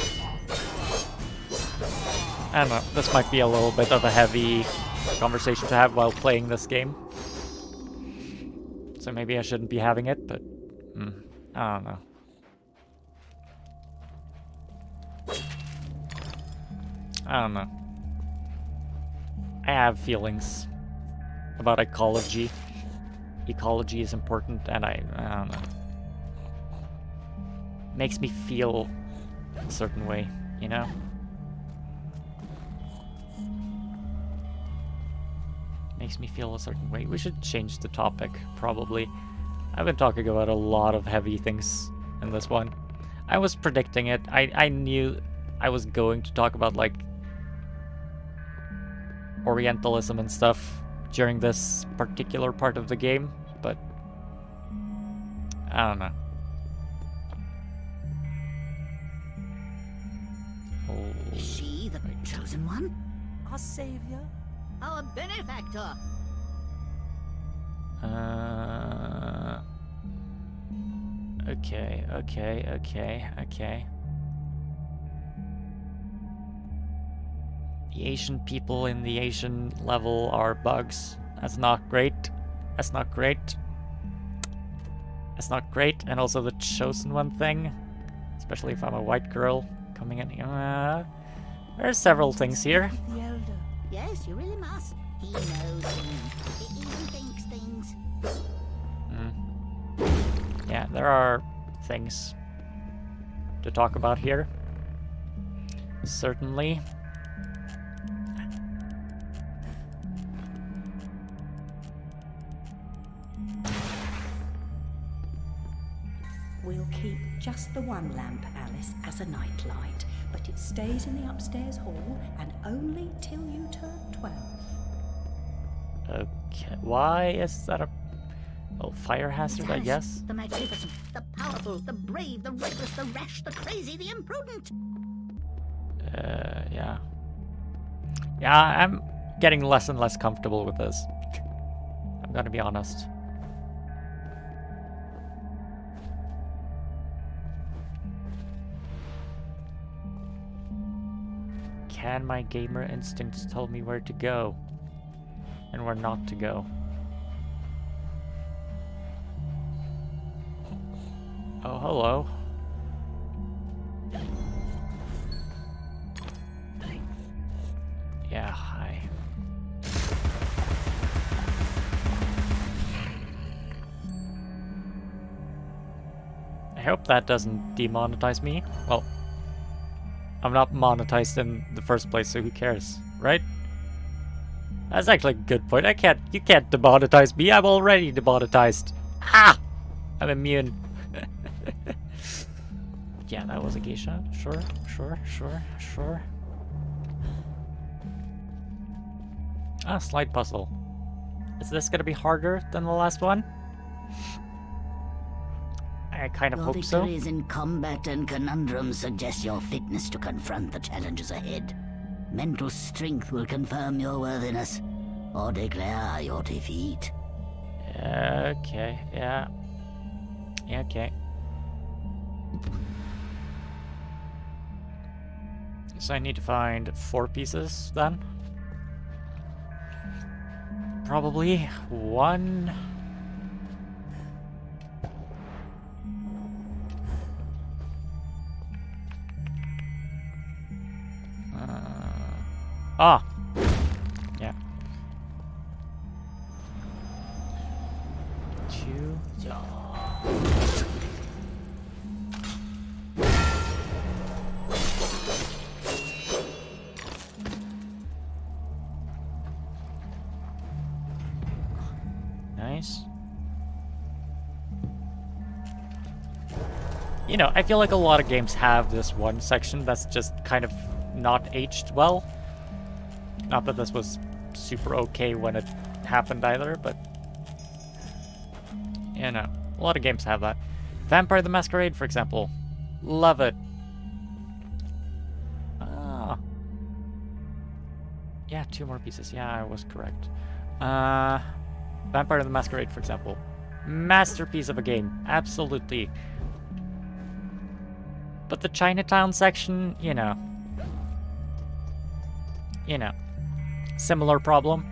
I don't know, this might be a little bit of a heavy conversation to have while playing this game. So maybe I shouldn't be having it, but... I don't know. I don't know. I have feelings about ecology. Ecology is important, and I don't know. Makes me feel a certain way, you know? Makes me feel a certain way. We should change the topic, probably. I've been talking about a lot of heavy things in this one. I was predicting it. I knew I was going to talk about, like, Orientalism and stuff, during this particular part of the game, but I don't know. Oh, Is she the chosen one? Our savior? Our benefactor? Okay. The Asian people in the Asian level are bugs. That's not great. That's not great. That's not great. And also the chosen one thing, especially if I'm a white girl coming in here. There's several things here. The elder. Yes, you really must. He knows things. He even thinks things. Yeah, there are things to talk about here. Certainly. We'll keep just the one lamp, Alice, as a nightlight, but it stays in the upstairs hall and only till you turn 12. Okay, why is that a... Oh, fire hazard, I guess? The magnificent, the powerful, the brave, the reckless, the rash, the crazy, the imprudent. Yeah. Yeah, I'm getting less and less comfortable with this. I'm gonna be honest. Can my gamer instincts tell me where to go and where not to go? Oh, hello. Yeah, hi. I hope that doesn't demonetize me. Well, I'm not monetized in the first place, so who cares, right? That's actually a good point. You can't demonetize me. I'm already demonetized. Ah! I'm immune. Yeah, that was a geisha. Sure. Ah, slide puzzle. Is this gonna be harder than the last one? I kind of Your hope so. victories in combat and conundrums suggest your fitness to confront the challenges ahead. Mental strength will confirm your worthiness, or declare your defeat. Okay, yeah. Yeah, okay. So I need to find 4 pieces then? Probably 1. Yeah. 2. Nice. You know, I feel like a lot of games have this one section that's just kind of not aged well. Not that this was super okay when it happened either, but... You know, a lot of games have that. Vampire the Masquerade, for example. Love it. Ah. Yeah, 2 more pieces. Yeah, I was correct. Vampire the Masquerade, for example. Masterpiece of a game. Absolutely. But the Chinatown section, you know. Similar problem.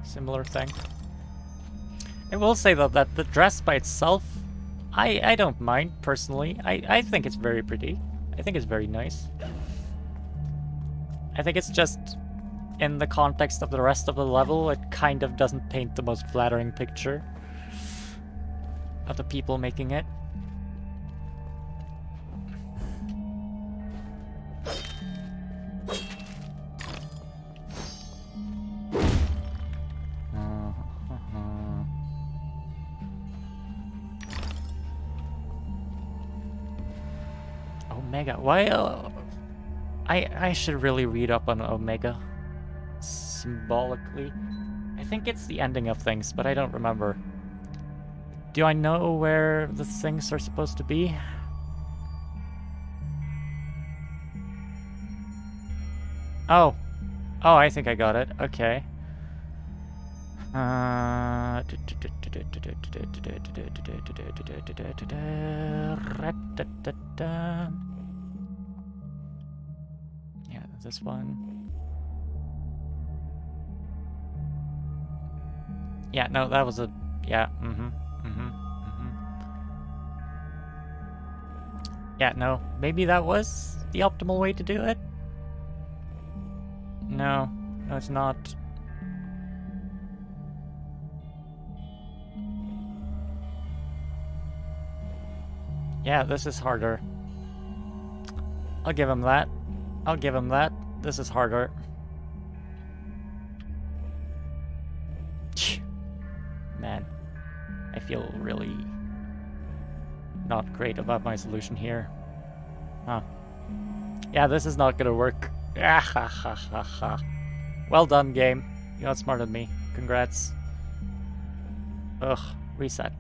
Similar thing. I will say though that the dress by itself, I don't mind personally. I think it's very pretty. I think it's very nice. I think it's just in the context of the rest of the level, it kind of doesn't paint the most flattering picture of the people making it. Omega, why? I should really read up on Omega. Symbolically. I think it's the ending of things, but I don't remember. Do I know where the things are supposed to be? Oh. Oh, I think I got it. Okay. Yeah, this one. Yeah, no, that was a... Yeah, Yeah, no, maybe that was the optimal way to do it? No, no, it's not. Yeah, this is harder. I'll give him that. I'll give him that. This is harder. Man, I feel really not great about my solution here. Huh. Yeah, this is not gonna work. Ah, ha, ha, ha, ha. Well done, game. You outsmarted me. Congrats. Ugh, reset.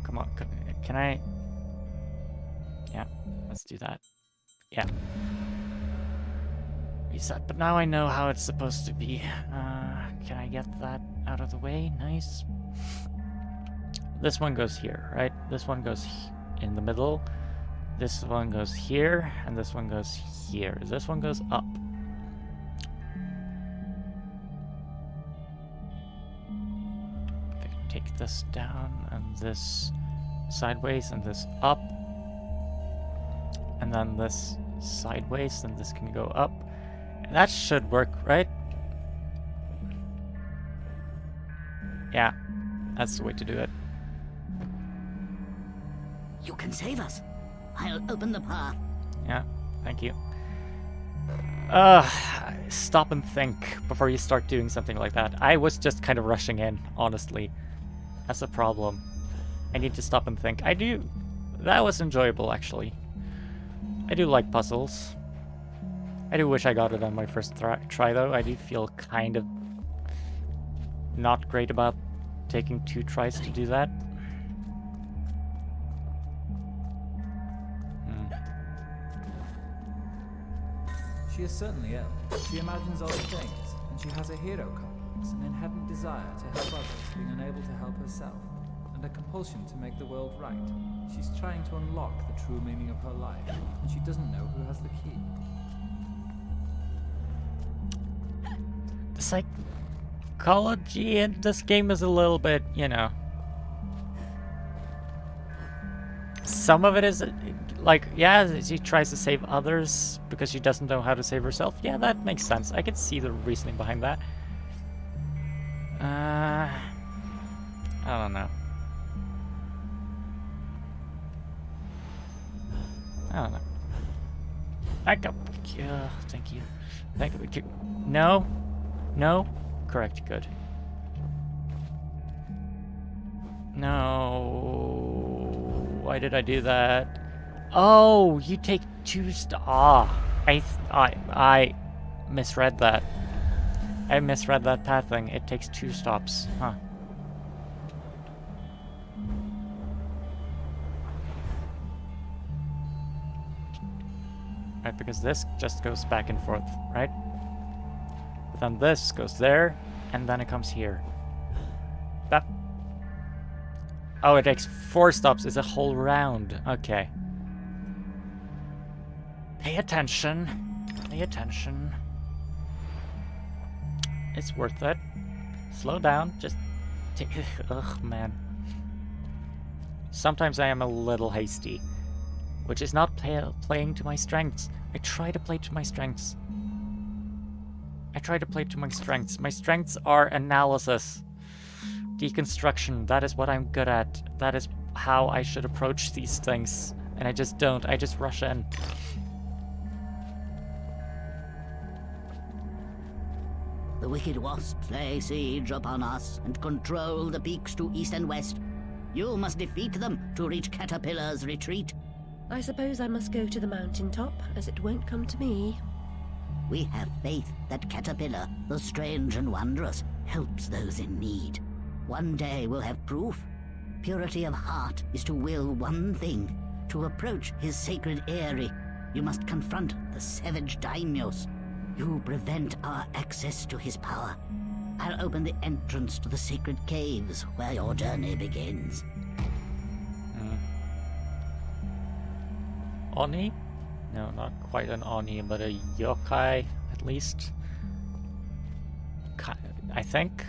Come on, can I? Yeah, let's do that. Yeah. Reset, but now I know how it's supposed to be. Can I get that out of the way? Nice. This one goes here, right? This one goes in the middle. This one goes here, and this one goes here. This one goes up. Take this down, and this sideways, and this up. And then this sideways, and this can go up. And that should work, right? Yeah, that's the way to do it. You can save us. I'll open the path. Yeah, thank you. Stop and think before you start doing something like that. I was just kind of rushing in, honestly. That's the problem. I need to stop and think. I do. That was enjoyable, actually. I do like puzzles. I do wish I got it on my first try, though. I do feel kind of not great about taking 2 tries to do that. She is certainly ill. She imagines odd things, and she has a hero complex, an inherent desire to help others, being unable to help herself, and a compulsion to make the world right. She's trying to unlock the true meaning of her life, and she doesn't know who has the key. The psychology in this game is a little bit, you know... Some of it is, like, yeah, she tries to save others because she doesn't know how to save herself. Yeah, that makes sense. I can see the reasoning behind that. I don't know. I don't know. Back up. Yeah, thank you. Thank you. No. No. Correct. Good. No. Why did I do that? Oh, you take 2 I misread that. I misread that path thing. It takes 2 stops. Huh. Right, because this just goes back and forth, right? But then this goes there, and then it comes here. That. Oh, it takes 4 stops. It's a whole round. Okay. Pay attention. Pay attention. It's worth it. Slow down. Just take... Ugh, man. Sometimes I am a little hasty. Which is not playing to my strengths. I try to play to my strengths. I try to play to my strengths. My strengths are analysis. Deconstruction. That is what I'm good at. That is how I should approach these things. And I just don't. I just rush in. The wicked wasps lay siege upon us and control the peaks to east and west. You must defeat them to reach Caterpillar's retreat. I suppose I must go to the mountaintop, as it won't come to me. We have faith that Caterpillar, the strange and wondrous, helps those in need. One day we'll have proof. Purity of heart is to will one thing, to approach his sacred eyrie. You must confront the savage daimyos. You prevent our access to his power. I'll open the entrance to the sacred caves where your journey begins. Oni? No, not quite an Oni, but a yokai, at least. I think,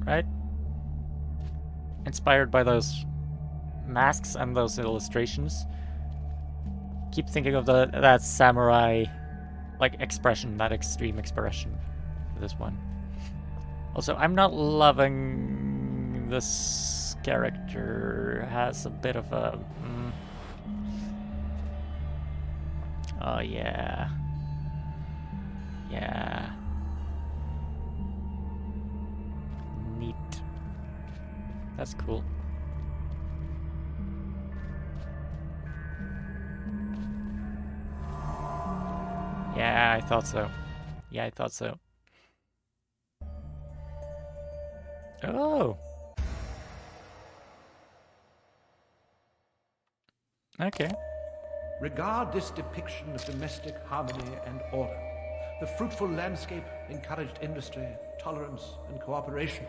right? Inspired by those masks and those illustrations. Keep thinking of that samurai, like, expression, that extreme expression for this one. Also, I'm not loving this character. Has a bit of a... Oh, yeah. Yeah. Neat. That's cool. Yeah, I thought so. Yeah, I thought so. Oh! Okay. Regard this depiction of domestic harmony and order. The fruitful landscape encouraged industry, tolerance, and cooperation.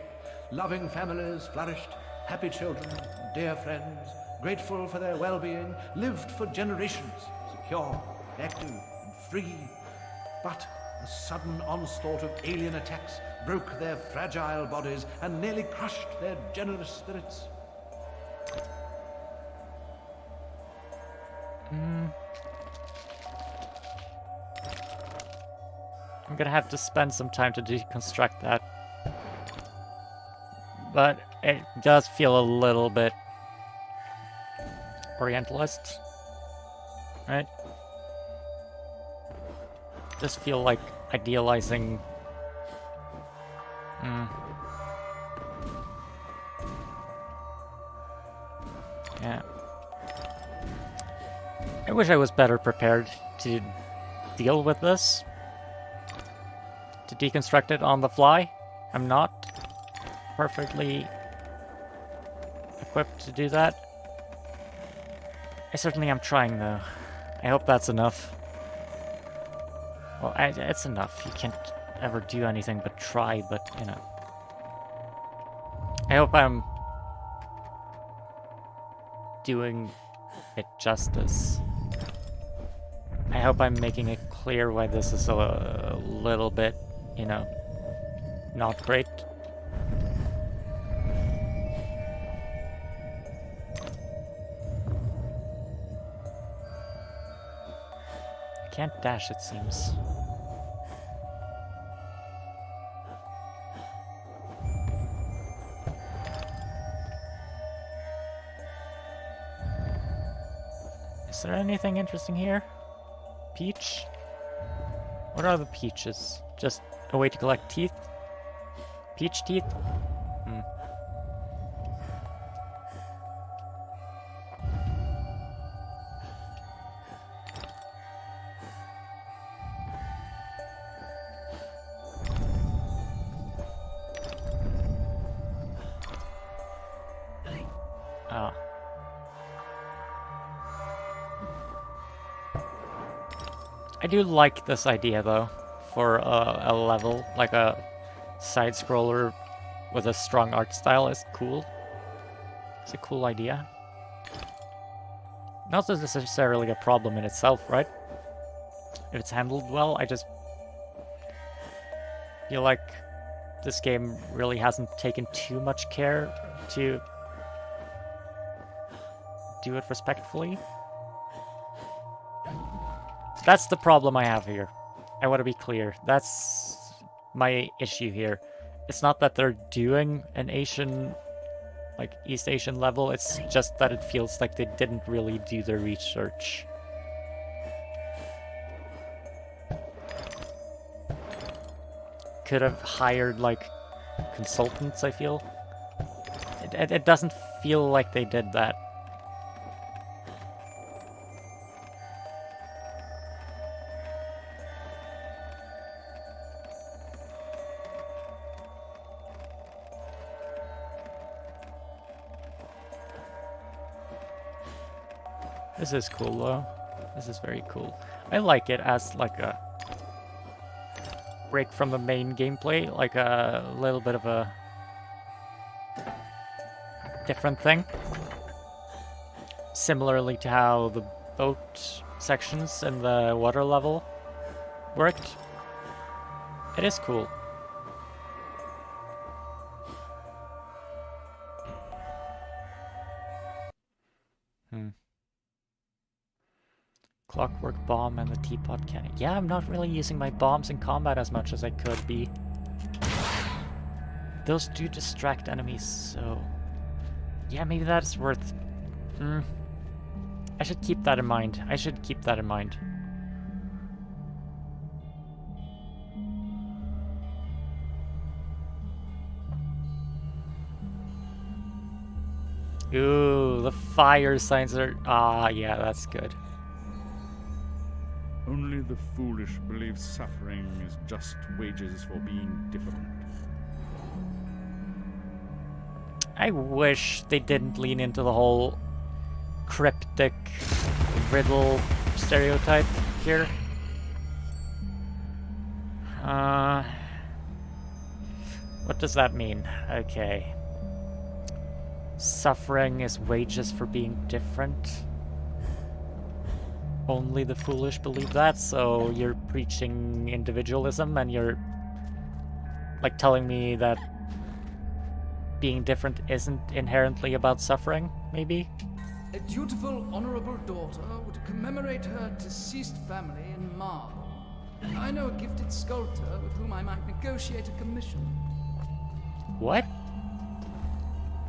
Loving families flourished, happy children, dear friends, grateful for their well-being, lived for generations, secure, active, and free. But a sudden onslaught of alien attacks broke their fragile bodies and nearly crushed their generous spirits. I'm gonna have to spend some time to deconstruct that. But it does feel a little bit Orientalist, right? Just feel like idealizing. Yeah. I wish I was better prepared to deal with this. To deconstruct it on the fly. I'm not perfectly equipped to do that. I certainly am trying, though. I hope that's enough. Well, it's enough. You can't ever do anything but try, but, you know. I hope I'm doing it justice. I hope I'm making it clear why this is a little bit, you know, not great. Can't dash, it seems. Is there anything interesting here? Peach? What are the peaches? Just a way to collect teeth? Peach teeth? Oh. I do like this idea, though, for a level, like a side-scroller with a strong art style is cool. It's a cool idea. Not necessarily a problem in itself, right? If it's handled well, I just feel like this game really hasn't taken too much care to do it respectfully. That's the problem I have here. I want to be clear. That's my issue here. It's not that they're doing an Asian, like East Asian level, it's just that it feels like they didn't really do their research. Could have hired, like, consultants, I feel. It doesn't feel like they did that. This is cool though. This is very cool. I like it as like a break from the main gameplay, like a little bit of a different thing. Similarly to how the boat sections in the water level worked. It is cool. Clockwork bomb and the teapot cannon. Yeah, I'm not really using my bombs in combat as much as I could be. Those do distract enemies, so... Yeah, maybe that's worth... I should keep that in mind. I should keep that in mind. Ooh, the fire signs are... Ah, yeah, that's good. Only the foolish believe suffering is just wages for being different. I wish they didn't lean into the whole cryptic riddle stereotype here. What does that mean? Okay. Suffering is wages for being different. Only the foolish believe that, so you're preaching individualism and you're like telling me that being different isn't inherently about suffering, maybe? A dutiful, honorable daughter would commemorate her deceased family in marble. I know a gifted sculptor with whom I might negotiate a commission. What?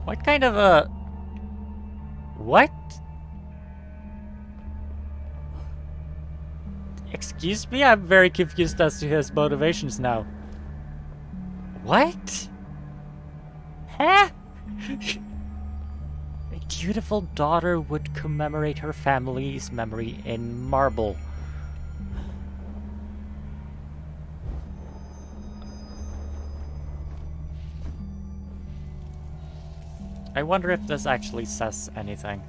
What kind of a... What? Excuse me? I'm very confused as to his motivations now. What? Huh? A dutiful daughter would commemorate her family's memory in marble. I wonder if this actually says anything.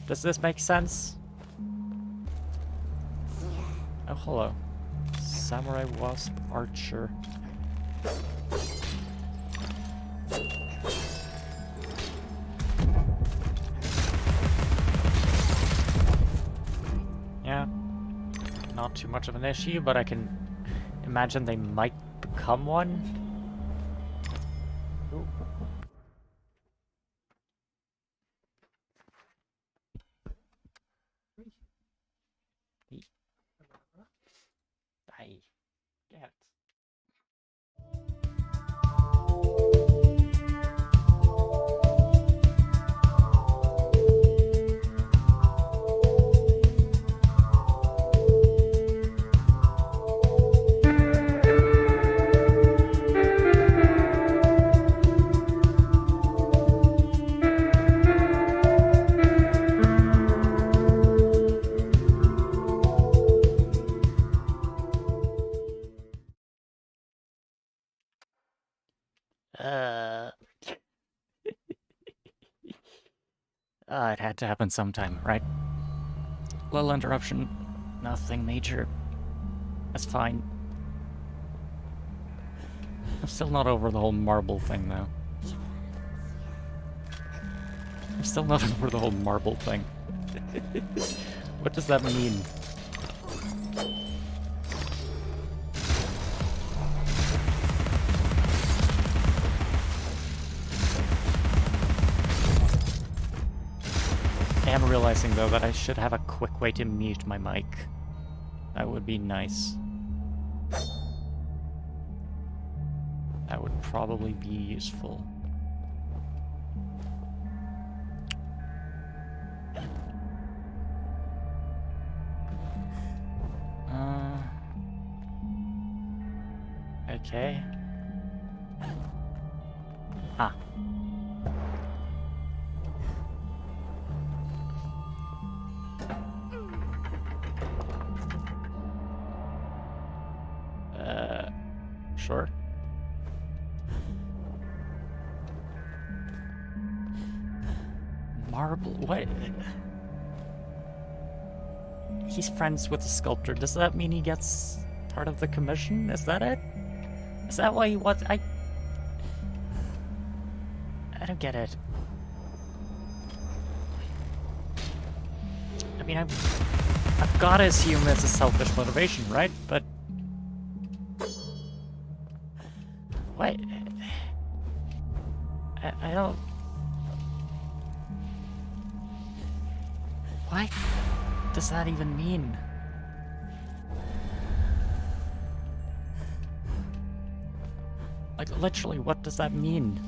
Does this make sense? Oh, hello. Samurai Wasp Archer. Yeah. Not too much of an issue, but I can imagine they might become one. Ooh. Die. Get. It had to happen sometime, right? Little interruption. Nothing major. That's fine. I'm still not over the whole marble thing, though. I'm still not over the whole marble thing. What does that mean? I am realizing, though, that I should have a quick way to mute my mic. That would be nice. That would probably be useful. Okay. Ah. Sure. Marble, what? he's friends with the sculptor. Does that mean he gets part of the commission? Is that it? Is that why he wants... I don't get it. I mean, I've gotta assume it's a selfish motivation, right? But... What? I don't... What does that even mean? Like, literally, what does that mean?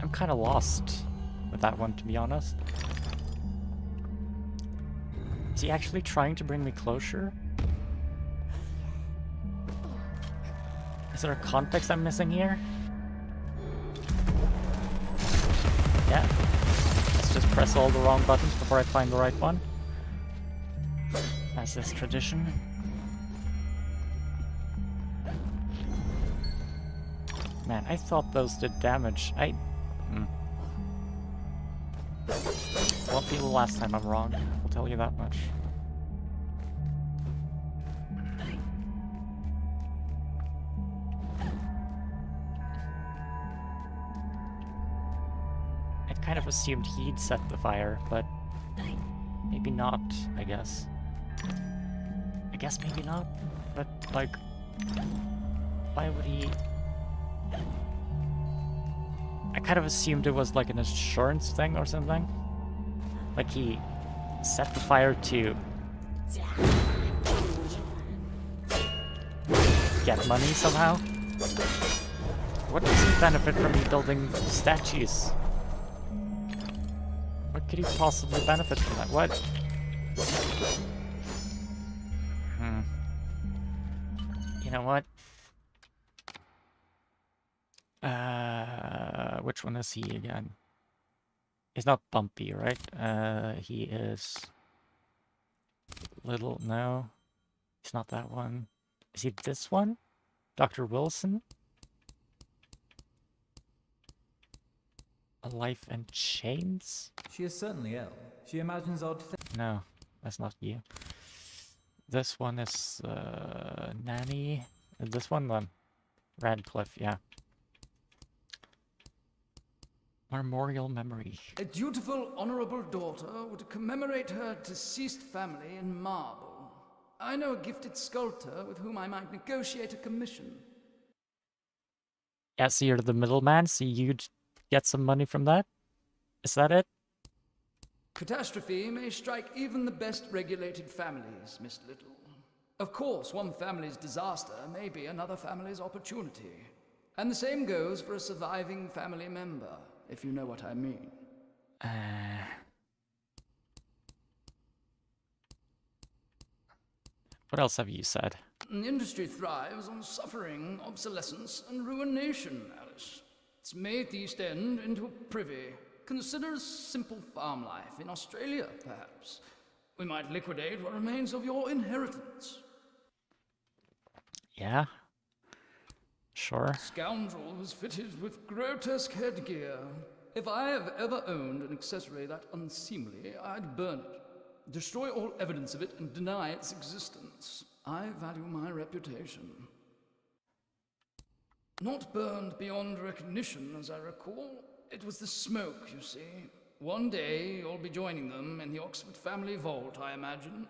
I'm kind of lost with that one, to be honest. Is he actually trying to bring me closure? Is there a context I'm missing here? Yeah. Let's just press all the wrong buttons before I find the right one. As is tradition. Man, I thought those did damage. Won't be the last time I'm wrong, I'll tell you that much. I'd kind of assumed he'd set the fire, but maybe not, I guess. I guess maybe not, but like, why would he... I kind of assumed it was like an insurance thing or something. Like he set the fire to get money somehow. What does he benefit from me building statues? What could he possibly benefit from that? What? You know what? Which one is he again? He's not Bumpy, right? He is... Little... No. He's not that one. Is he this one? Dr. Wilson? A Life in Chains? She is certainly ill. She imagines odd things. No, that's not you. This one is, Nanny. This one then. Radcliffe, yeah. Memorial memory. A dutiful, honorable daughter would commemorate her deceased family in marble. I know a gifted sculptor with whom I might negotiate a commission. Yeah, so you're the middleman, so you'd get some money from that? Is that it? Catastrophe may strike even the best regulated families, Miss Little. Of course, one family's disaster may be another family's opportunity. And the same goes for a surviving family member, if you know what I mean. What else have you said? An industry thrives on suffering, obsolescence, and ruination, Alice. It's made the East End into a privy. Consider a simple farm life in Australia, perhaps. We might liquidate what remains of your inheritance. Yeah. Sure. Scoundrel was fitted with grotesque headgear. If I have ever owned an accessory that unseemly, I'd burn it. Destroy all evidence of it and deny its existence. I value my reputation. Not burned beyond recognition, as I recall. It was the smoke, you see. One day, you'll be joining them in the Oxford family vault, I imagine.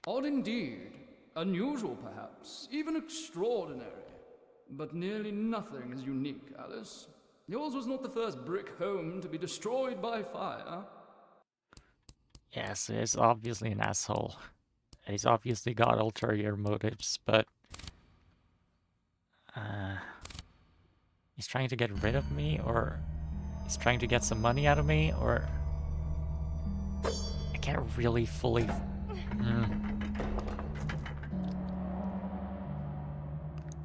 Odd indeed. Unusual, perhaps. Even extraordinary. But nearly nothing is unique, Alice. Yours was not the first brick home to be destroyed by fire. Yes, he's obviously an asshole. And he's obviously got ulterior motives, but... he's trying to get rid of me, or... he's trying to get some money out of me, or... I can't really fully...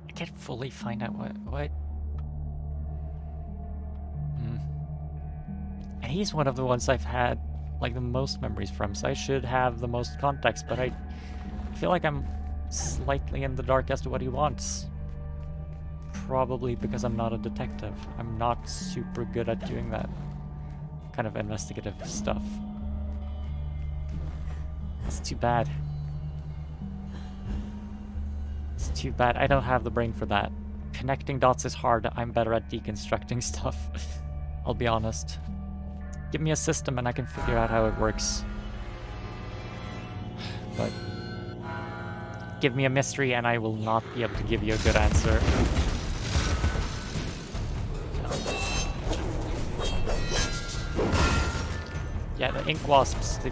I can't fully find out what... And he's one of the ones I've had, like, the most memories from, so I should have the most context, but I feel like I'm slightly in the dark as to what he wants. probably because I'm not a detective. I'm not super good at doing that kind of investigative stuff. It's too bad. It's too bad. I don't have the brain for that. Connecting dots is hard. I'm better at deconstructing stuff. I'll be honest. Give me a system and I can figure out how it works. But give me a mystery and I will not be able to give you a good answer. Yeah, the ink wasps. They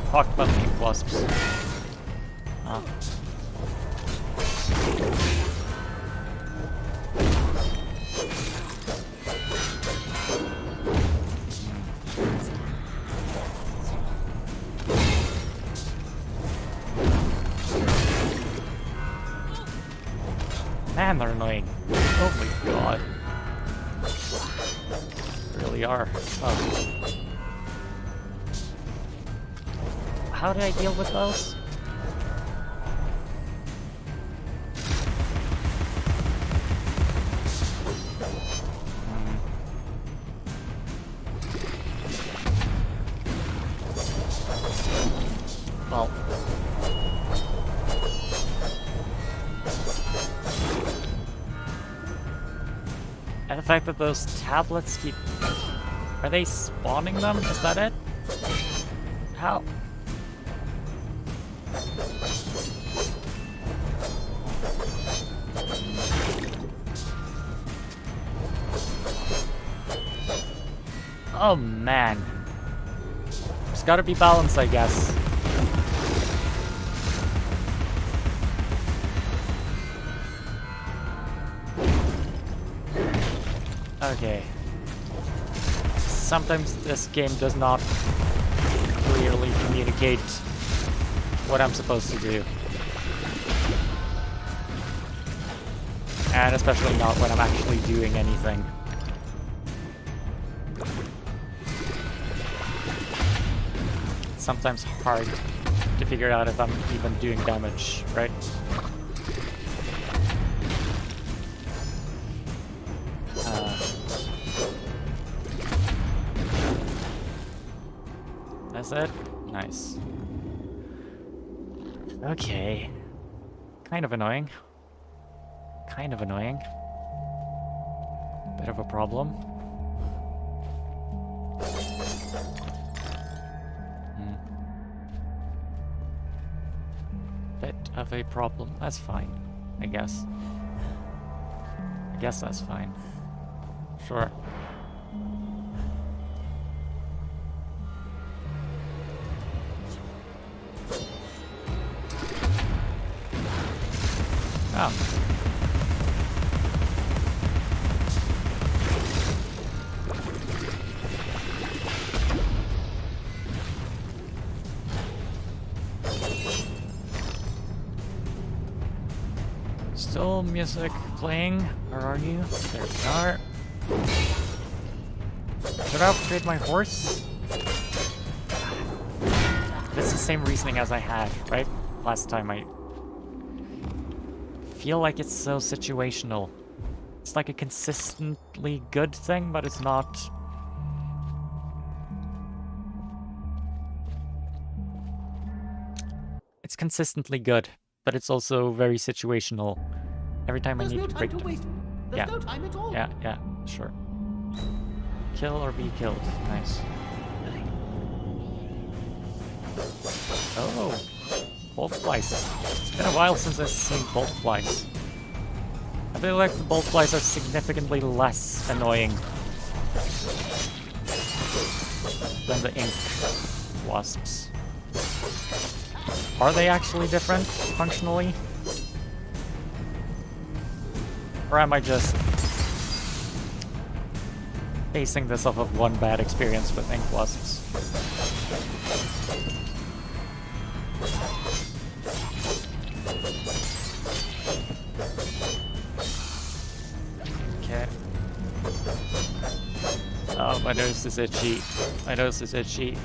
talked about the ink wasps. Man, they're annoying. Oh my god. They really are. Oh. How do I deal with those? Well. And the fact that those tablets keep... Are they spawning them? Is that it? How? Oh man. There's gotta be balance, I guess. Okay. Sometimes this game does not clearly communicate what I'm supposed to do. And especially not when I'm actually doing anything. It's sometimes hard to figure out if I'm even doing damage, right? That's it? Nice. Okay. Kind of annoying. Kind of annoying. Bit of a problem. Bit of a problem. That's fine, I guess. I guess that's fine. Sure. Oh. Still music playing? Where are you? There we are. Should I upgrade my horse? That's the same reasoning as I had, right? Last time I feel like it's so situational. It's like a consistently good thing, but it's not. It's consistently good, but it's also very situational. Every time I need to break. Yeah. No time at all. Yeah, sure. Kill or be killed. Nice. Oh. Bolt flies. It's been a while since I've seen bolt flies. I feel like the bolt flies are significantly less annoying than the ink wasps. Are they actually different, functionally? Or am I just basing this off of one bad experience with ink wasps? Okay. Oh, my nose is itchy. My nose is itchy.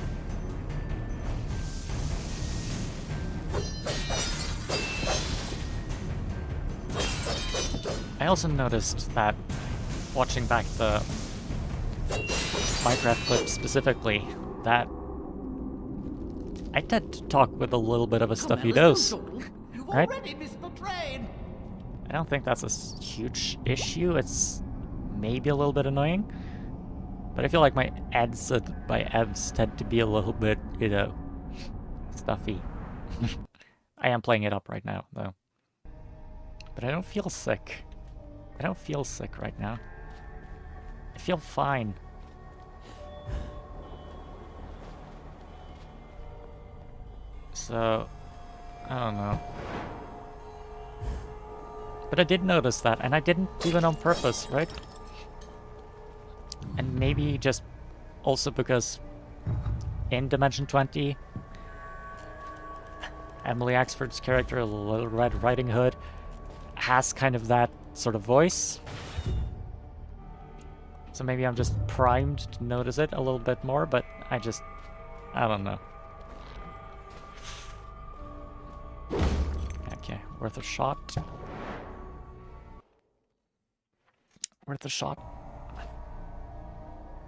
I also noticed that watching back the Minecraft clip specifically, that I tend to talk with a little bit of a stuffy nose, right? I don't think that's a huge issue. It's maybe a little bit annoying, but I feel like my ads tend to be a little bit, you know, stuffy. I am playing it up right now, though. But I don't feel sick. I don't feel sick right now. I feel fine. So, I don't know. But I did notice that, and I didn't do it on purpose, right? And maybe just also because in Dimension 20, Emily Axford's character, Little Red Riding Hood, has kind of that sort of voice. So maybe I'm just primed to notice it a little bit more, but I don't know. Okay, worth a shot. Worth a shot.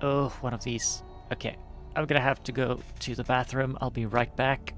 Oh, one of these. Okay, I'm gonna have to go to the bathroom. I'll be right back.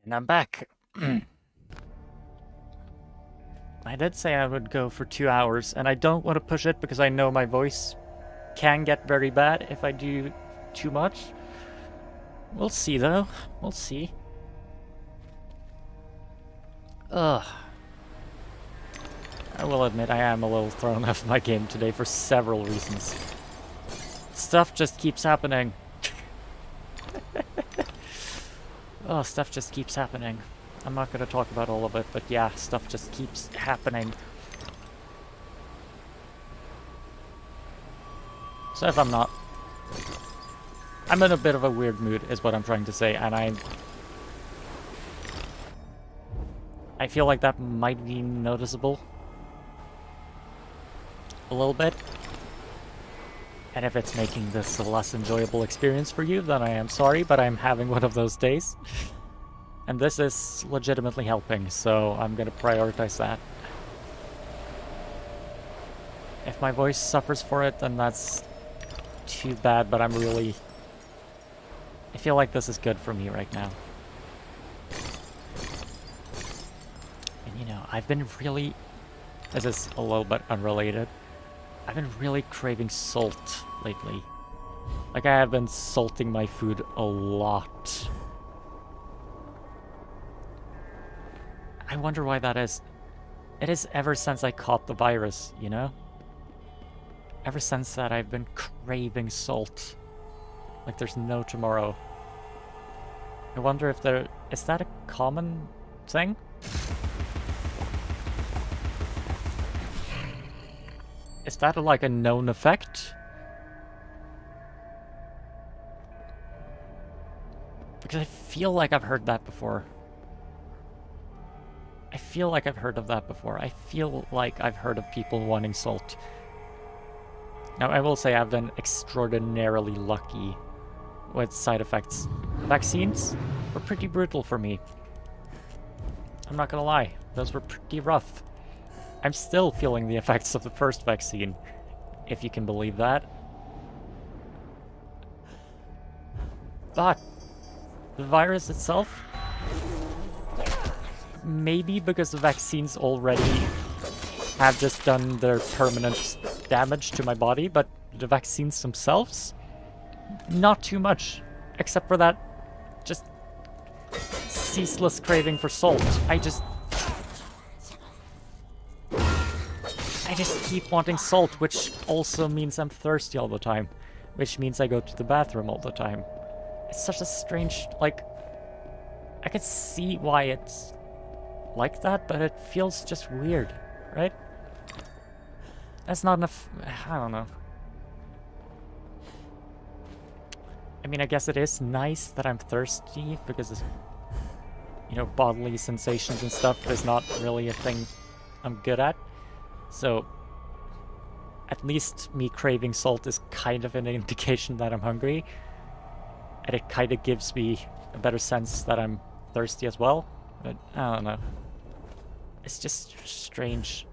And I'm back. I did say I would go for 2 hours, and I don't want to push it because I know my voice can get very bad if I do too much. We'll see, though. We'll see. Ugh. I will admit I am a little thrown off my game today for several reasons. Stuff just keeps happening. Oh, stuff just keeps happening. I'm not going to talk about all of it, but yeah, stuff just keeps happening. So if I'm not... I'm in a bit of a weird mood, is what I'm trying to say, and I feel like that might be noticeable. A little bit. And if it's making this a less enjoyable experience for you, then I am sorry, but I'm having one of those days. And this is legitimately helping, so I'm gonna prioritize that. If my voice suffers for it, then that's too bad, but I'm really I feel like this is good for me right now. And you know, I've been really... This is a little bit unrelated. I've been really craving salt lately. Like, I have been salting my food a lot. I wonder why that is. It is ever since I caught the virus, you know? Ever since that, I've been craving salt. Like there's no tomorrow. I wonder if there... Is that a common thing? Is that like a known effect? Because I feel like I've heard that before. I feel like I've heard of that before. I feel like I've heard of people wanting salt. Now, I will say I've been extraordinarily lucky with side effects. Vaccines were pretty brutal for me. I'm not gonna lie. Those were pretty rough. I'm still feeling the effects of the first vaccine, if you can believe that. But the virus itself, maybe because the vaccines already have just done their permanent damage to my body, but the vaccines themselves, not too much, except for that just ceaseless craving for salt. I just keep wanting salt, which also means I'm thirsty all the time, which means I go to the bathroom all the time. It's such a strange, like, I can see why it's like that, but it feels just weird, right? That's not enough, I don't know. I mean, I guess it is nice that I'm thirsty, because, you know, bodily sensations and stuff is not really a thing I'm good at. So, at least me craving salt is kind of an indication that I'm hungry. And it kind of gives me a better sense that I'm thirsty as well. But, I don't know. It's just strange.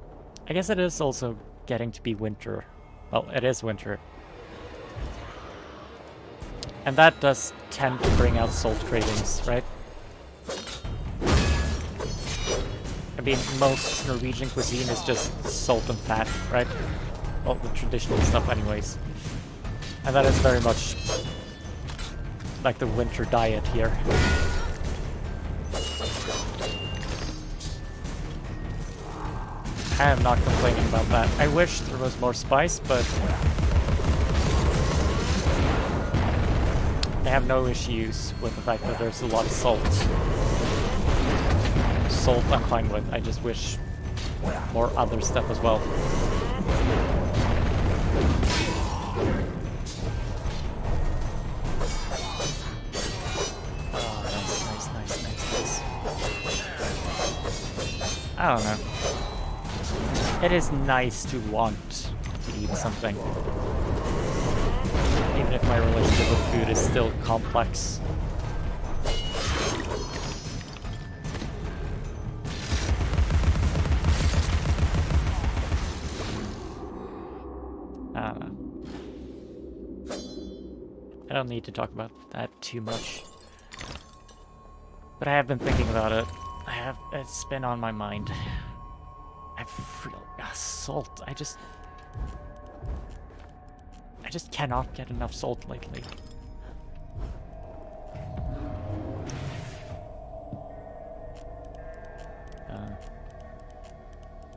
I guess it is also getting to be winter. Well, it is winter. And that does tend to bring out salt cravings, right? I mean, most Norwegian cuisine is just salt and fat, right? Well, the traditional stuff anyways. And that is very much like the winter diet here. I am not complaining about that. I wish there was more spice, but I have no issues with the fact that there's a lot of salt. Salt I'm fine with. I just wish more other stuff as well. Oh, nice. I don't know. It is nice to want to eat something. Even if my relationship with food is still complex. I don't know. I don't need to talk about that too much. But I have been thinking about it. It's been on my mind. Salt. I just cannot get enough salt lately.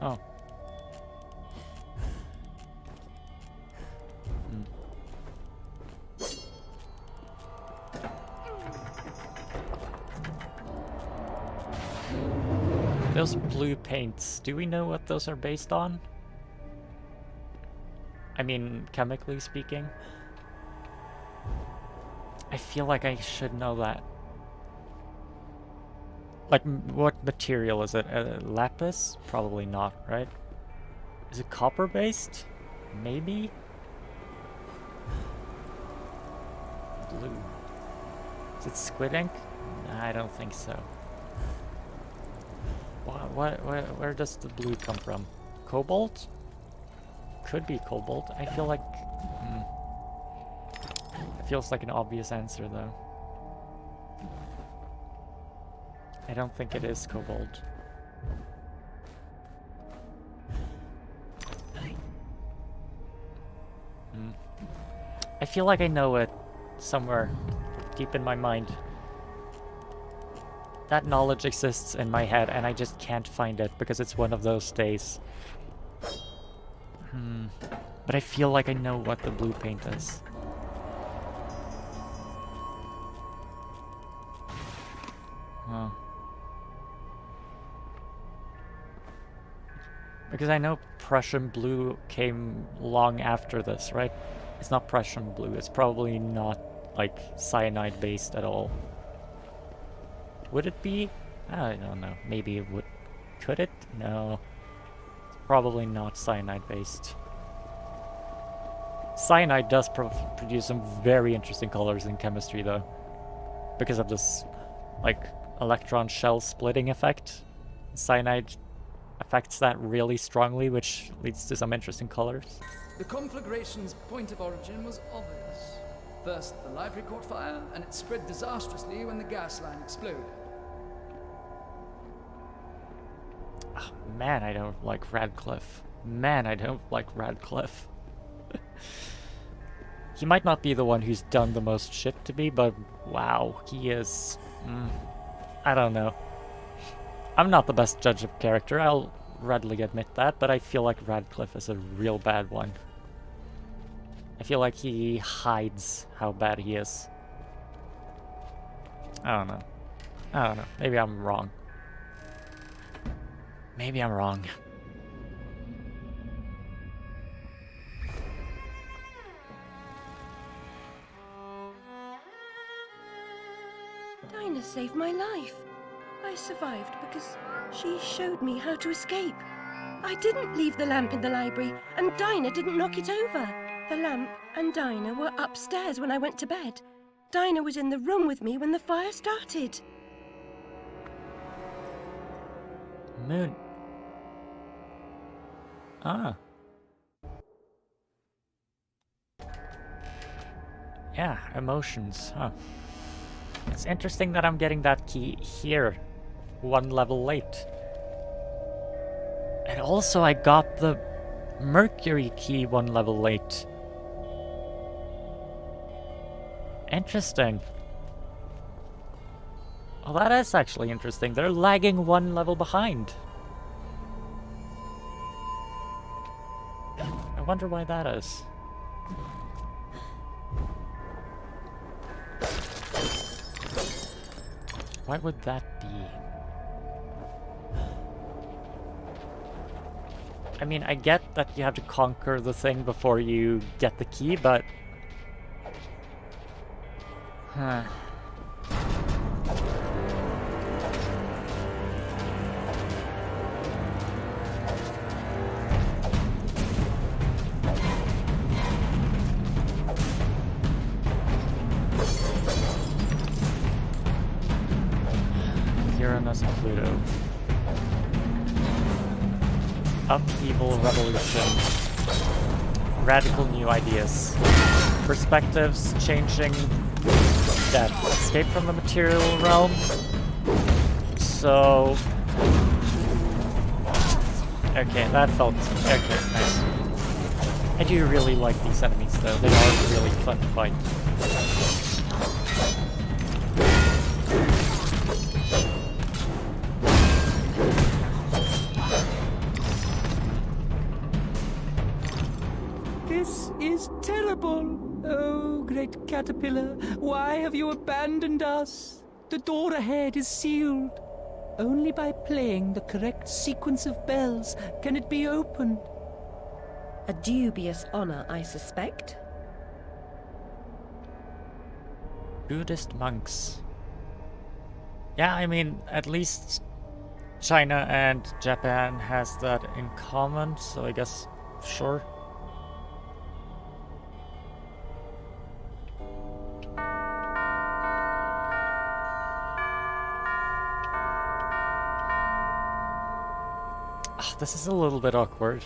Oh. Those blue paints, do we know what those are based on? I mean, chemically speaking. I feel like I should know that. Like, what material is it? Lapis? Probably not, right? Is it copper-based? Maybe? Blue. Is it squid ink? Nah, I don't think so. Where does the blue come from? Cobalt? Could be cobalt. I feel like... It feels like an obvious answer, though. I don't think it is cobalt. I feel like I know it somewhere deep in my mind. That knowledge exists in my head and I just can't find it because it's one of those days. But I feel like I know what the blue paint is. Huh. Because I know Prussian blue came long after this, right? It's not Prussian blue, it's probably not, like, cyanide based at all. Would it be? I don't know. Maybe it would. Could it? No. It's probably not cyanide based. Cyanide does produce some very interesting colors in chemistry, though. Because of this, like, electron shell splitting effect. Cyanide affects that really strongly, which leads to some interesting colors. The conflagration's point of origin was obvious. First, the library caught fire, and it spread disastrously when the gas line exploded. Oh, man, I don't like Radcliffe. Man, I don't like Radcliffe. He might not be the one who's done the most shit to me, but wow, he is... I don't know. I'm not the best judge of character, I'll readily admit that, but I feel like Radcliffe is a real bad one. I feel like he hides how bad he is. I don't know. I don't know. Maybe I'm wrong. Maybe I'm wrong. Dinah saved my life. I survived because she showed me how to escape. I didn't leave the lamp in the library, and Dinah didn't knock it over. The lamp and Dinah were upstairs when I went to bed. Dinah was in the room with me when the fire started. Moon. Ah. Yeah, emotions, huh. It's interesting that I'm getting that key here, one level late. And also I got the Mercury key one level late. Interesting. Well, that is actually interesting. They're lagging one level behind. I wonder why that is. Why would that be? I mean, I get that you have to conquer the thing before you get the key, but... Huh. Uranus and Pluto. Upheaval, revolution. Radical new ideas. Perspectives changing. Death. Escape from the material realm. So... Okay, that felt... Okay, nice. I do really like these enemies though. They are really fun to fight. This is terrible. Oh, great caterpillar, why have you abandoned us? The door ahead is sealed. Only by playing the correct sequence of bells can it be opened. A dubious honor, I suspect. Buddhist monks. Yeah, I mean, at least China and Japan has that in common, so I guess, sure. This is a little bit awkward.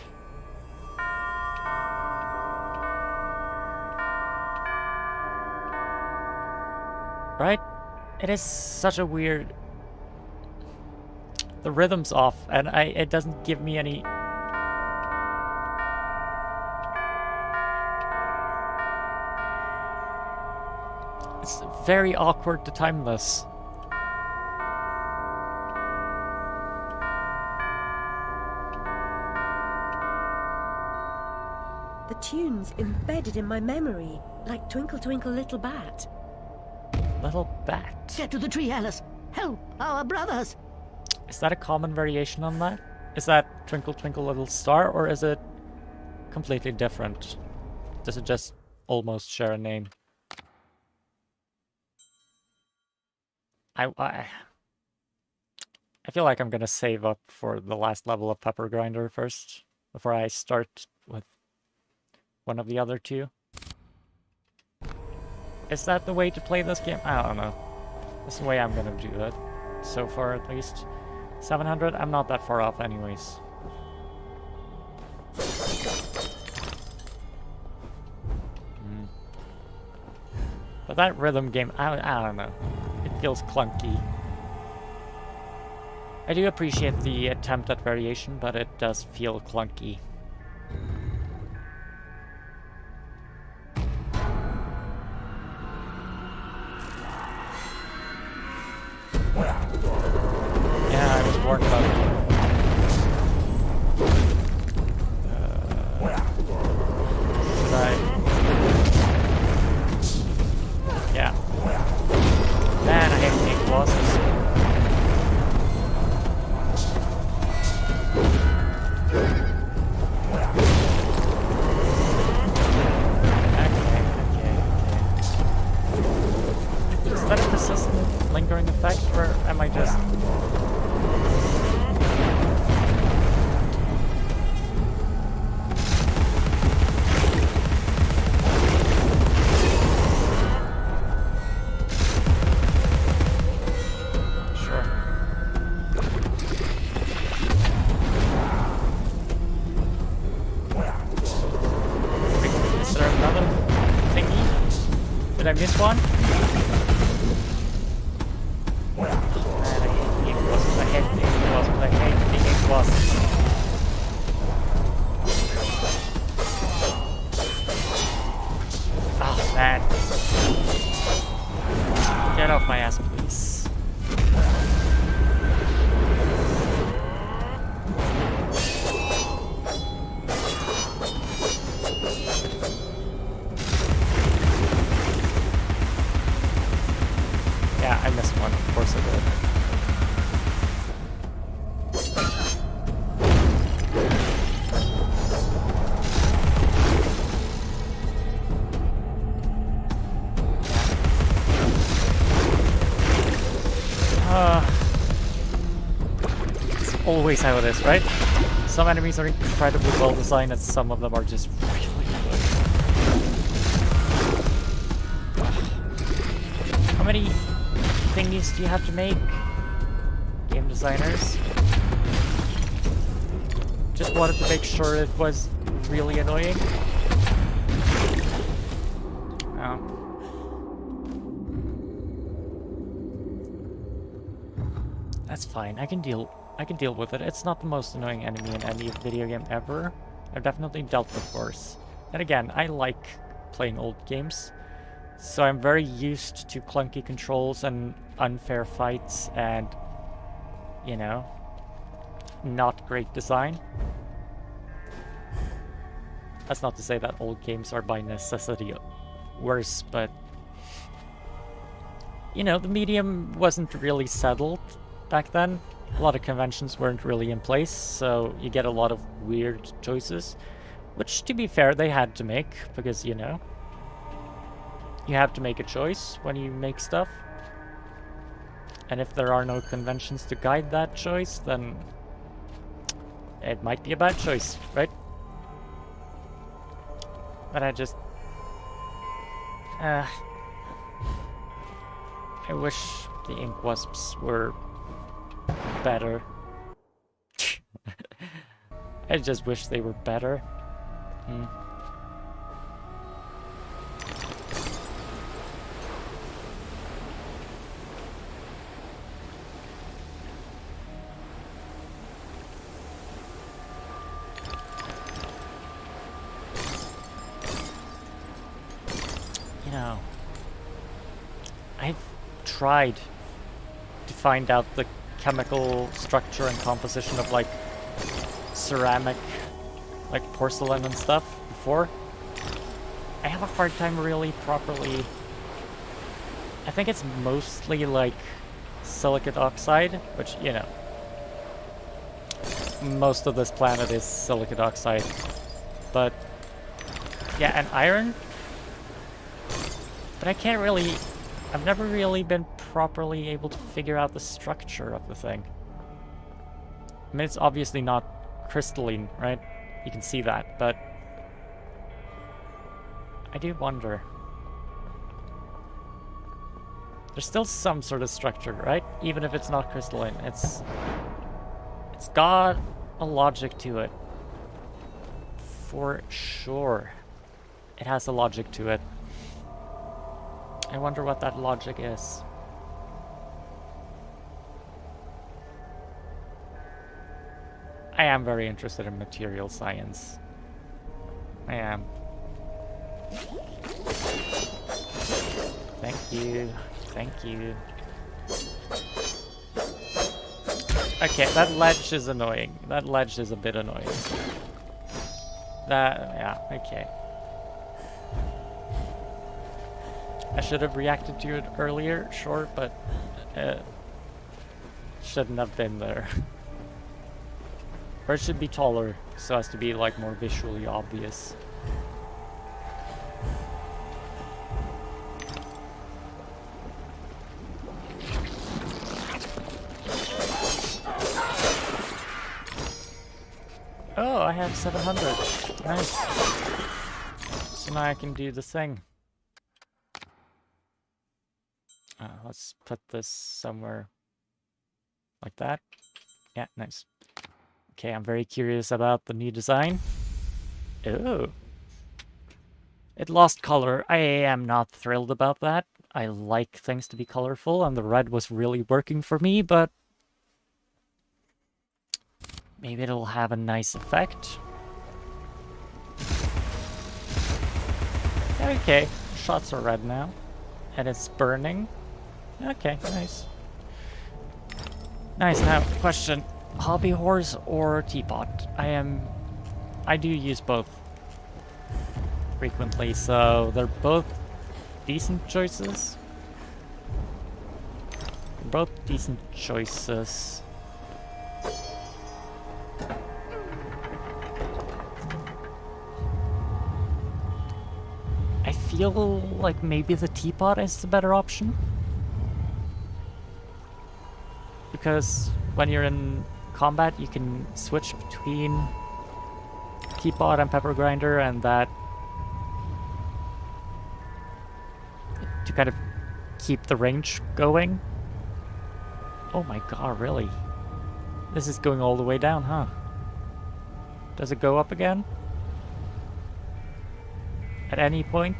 Right? It is such a weird the rhythm's off, and it doesn't give me any... It's very awkward to time this. The tune's embedded in my memory, like Twinkle Twinkle Little Bat. Little bat. Get to the tree, Alice. Help our brothers. Is that a common variation on that? Is that Twinkle Twinkle Little Star, or is it completely different? Does it just almost share a name? I feel like I'm gonna save up for the last level of Pepper Grinder first, before I start with one of the other two. Is that the way to play this game? I don't know. That's the way I'm gonna do it. So far, at least. 700? I'm not that far off anyways. But that rhythm game, I don't know. It feels clunky. I do appreciate the attempt at variation, but it does feel clunky. Yeah, I was warned about it. Should I? Yeah. Man, I hate pink bosses. Okay. Is that a persistent lingering effect, or am I just... Did I miss one? Man, I hate the ink wasps. I hate the ink wasps. I hate the ink wasps. Oh, man. Get off my ass, please. Yeah, I missed one. Of course I did. It's always how it is, right? Some enemies are incredibly well designed and some of them are just really good. How many thingies do you have to make, game designers? Just wanted to make sure it was really annoying. Oh. That's fine. I can deal with it. It's not the most annoying enemy in any video game ever. I've definitely dealt with worse. And again, I like playing old games. So I'm very used to clunky controls and unfair fights and, you know, not great design. That's not to say that old games are by necessity worse, but, you know, the medium wasn't really settled back then. A lot of conventions weren't really in place, so you get a lot of weird choices, which, to be fair, they had to make, because, you know, you have to make a choice when you make stuff. And if there are no conventions to guide that choice, then it might be a bad choice, right? But I just... I wish the ink wasps were better. I just wish they were better. tried to find out the chemical structure and composition of like ceramic, like porcelain and stuff before. I have a hard time really properly... I think it's mostly like silicate oxide, which, you know, most of this planet is silicate oxide. But yeah, and iron. But I can't really... I've never really been properly able to figure out the structure of the thing. I mean, it's obviously not crystalline, right? You can see that, but I do wonder. There's still some sort of structure, right? Even if it's not crystalline, it's got a logic to it. For sure. It has a logic to it. I wonder what that logic is. I am very interested in material science. I am. Thank you. Thank you. Okay, that ledge is annoying. That ledge is a bit annoying. Yeah, okay. I should have reacted to it earlier, sure, but shouldn't have been there. Or it should be taller, so as to be like more visually obvious. Oh, I have 700. Nice. So now I can do the thing. Let's put this somewhere like that. Yeah, nice. Okay, I'm very curious about the new design. Oh. It lost color. I am not thrilled about that. I like things to be colorful, and the red was really working for me, but maybe it'll have a nice effect. Okay, shots are red now. And it's burning. Okay, nice. Nice, now, question. Hobby horse or teapot? I do use both frequently, so they're both decent choices. Both decent choices. I feel like maybe the teapot is the better option. Because when you're in combat, you can switch between teapot and pepper grinder, and that to kind of keep the range going. Oh my god, really? This is going all the way down, huh? Does it go up again? At any point?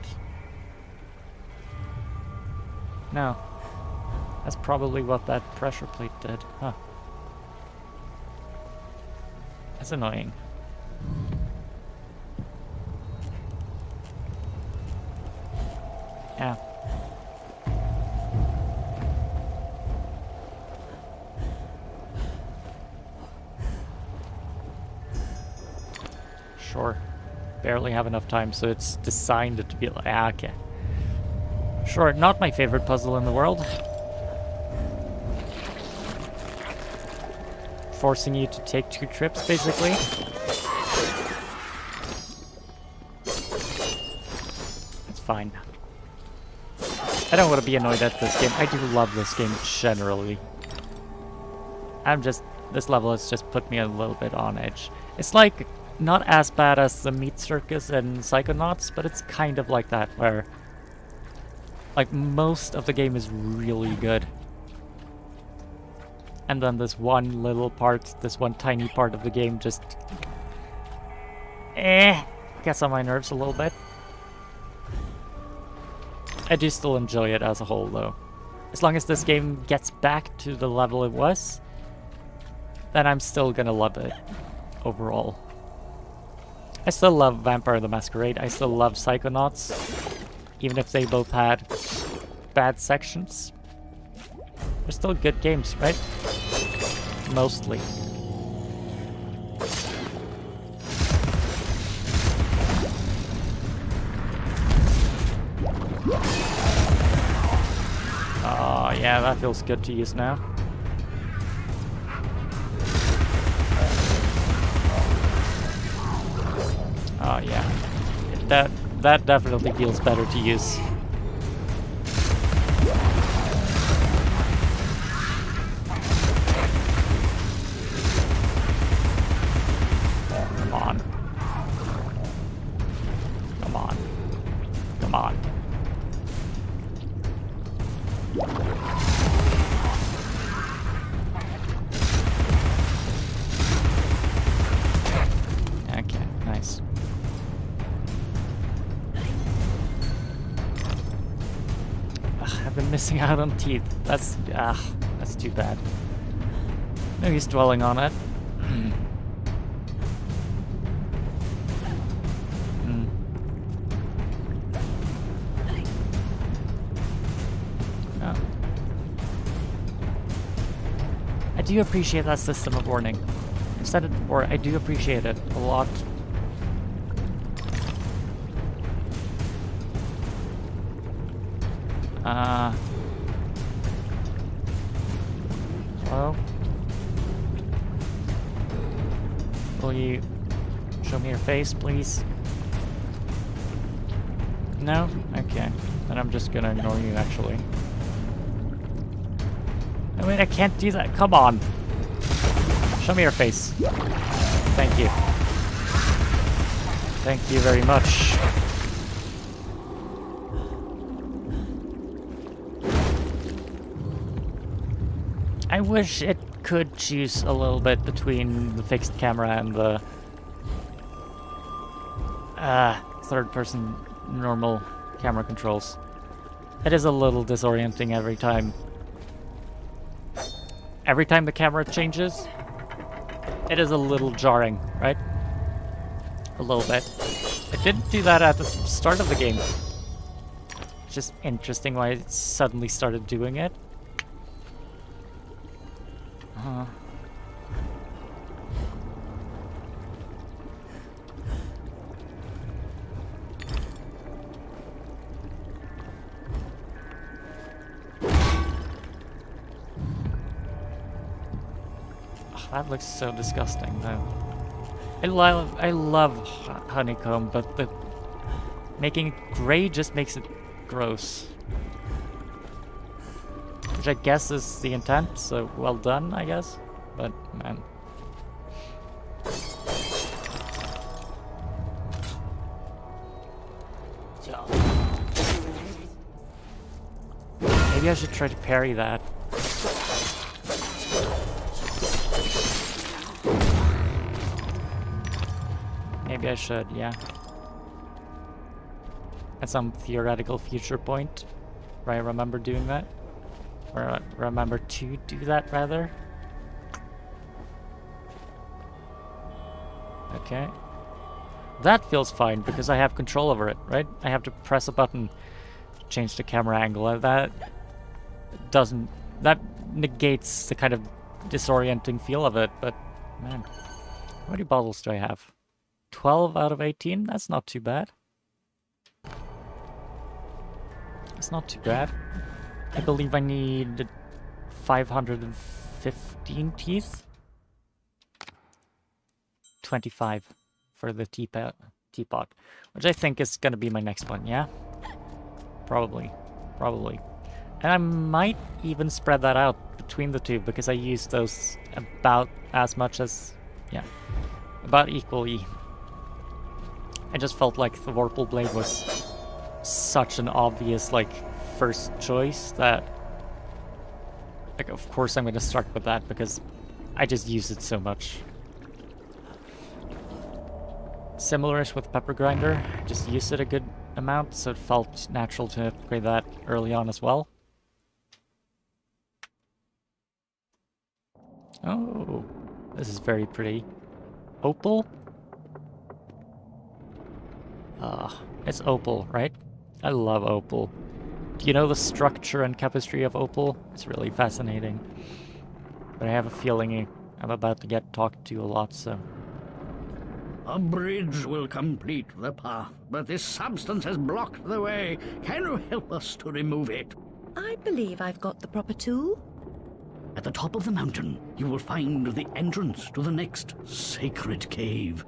No. That's probably what that pressure plate did, huh? That's annoying. Yeah. Sure. Barely have enough time, so it's designed to be like, okay. Sure, not my favorite puzzle in the world. Forcing you to take 2 trips, basically. It's fine. I don't want to be annoyed at this game. I do love this game generally. This level has just put me a little bit on edge. It's like, not as bad as the Meat Circus and Psychonauts, but it's kind of like that, where like most of the game is really good. And then this one little part, this one tiny part of the game just gets on my nerves a little bit. I do still enjoy it as a whole though. As long as this game gets back to the level it was, then I'm still gonna love it overall. I still love Vampire the Masquerade, I still love Psychonauts, even if they both had bad sections. They're still good games, right? Mostly. Oh, yeah, that feels good to use now. Oh, yeah. That definitely feels better to use. Come on. Come on. Come on. Okay, nice. Ugh, I've been missing out on teeth. That's too bad. No use dwelling on it. Oh. I do appreciate that system of warning. I've said it before, I do appreciate it a lot. Hello? Will you show me your face, please? No? Okay. Then I'm just gonna ignore you, actually. I mean, I can't do that. Come on. Show me your face. Thank you. Thank you very much. I wish it could choose a little bit between the fixed camera and the third-person normal camera controls. It is a little disorienting every time. Every time the camera changes, it is a little jarring, right? A little bit. It didn't do that at the start of the game. It's just interesting why it suddenly started doing it. That looks so disgusting, though. I love honeycomb, but the making it gray just makes it gross. Which I guess is the intent, so well done, I guess. But, man. Maybe I should try to parry that. Maybe I should, yeah. At some theoretical future point, where I remember doing that. Or I remember to do that, rather. Okay. That feels fine, because I have control over it, right? I have to press a button to change the camera angle. That doesn't... That negates the kind of disorienting feel of it, but... Man. How many bottles do I have? 12 out of 18? That's not too bad. It's not too bad. I believe I need 515 teeth. 25 for the teapot, which I think is gonna be my next one, yeah? Probably. And I might even spread that out between the two, because I use those about as much as... yeah. About equally. I just felt like the Vorpal Blade was such an obvious, like, first choice that... like, of course I'm gonna start with that, because I just use it so much. Similar-ish with Pepper Grinder. Just used it a good amount, so it felt natural to upgrade that early on as well. Oh, this is very pretty. Opal? It's opal, right? I love opal. Do you know the structure and chemistry of opal? It's really fascinating. But I have a feeling I'm about to get talked to a lot, so... A bridge will complete the path, but this substance has blocked the way. Can you help us to remove it? I believe I've got the proper tool. At the top of the mountain, you will find the entrance to the next sacred cave.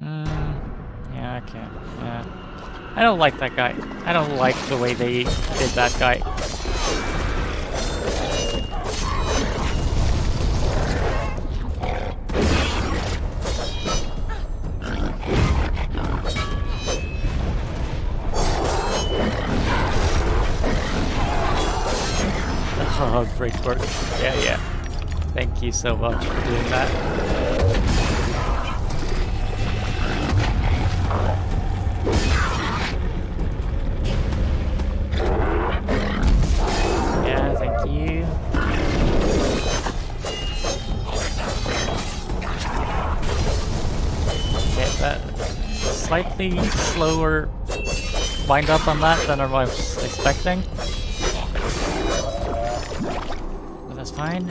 Yeah, I can't. Yeah. I don't like that guy. I don't like the way they did that guy. Oh, great work. Yeah. Thank you so much for doing that. Yeah, thank you. Okay, that slightly slower wind up on that than I was expecting. That's fine.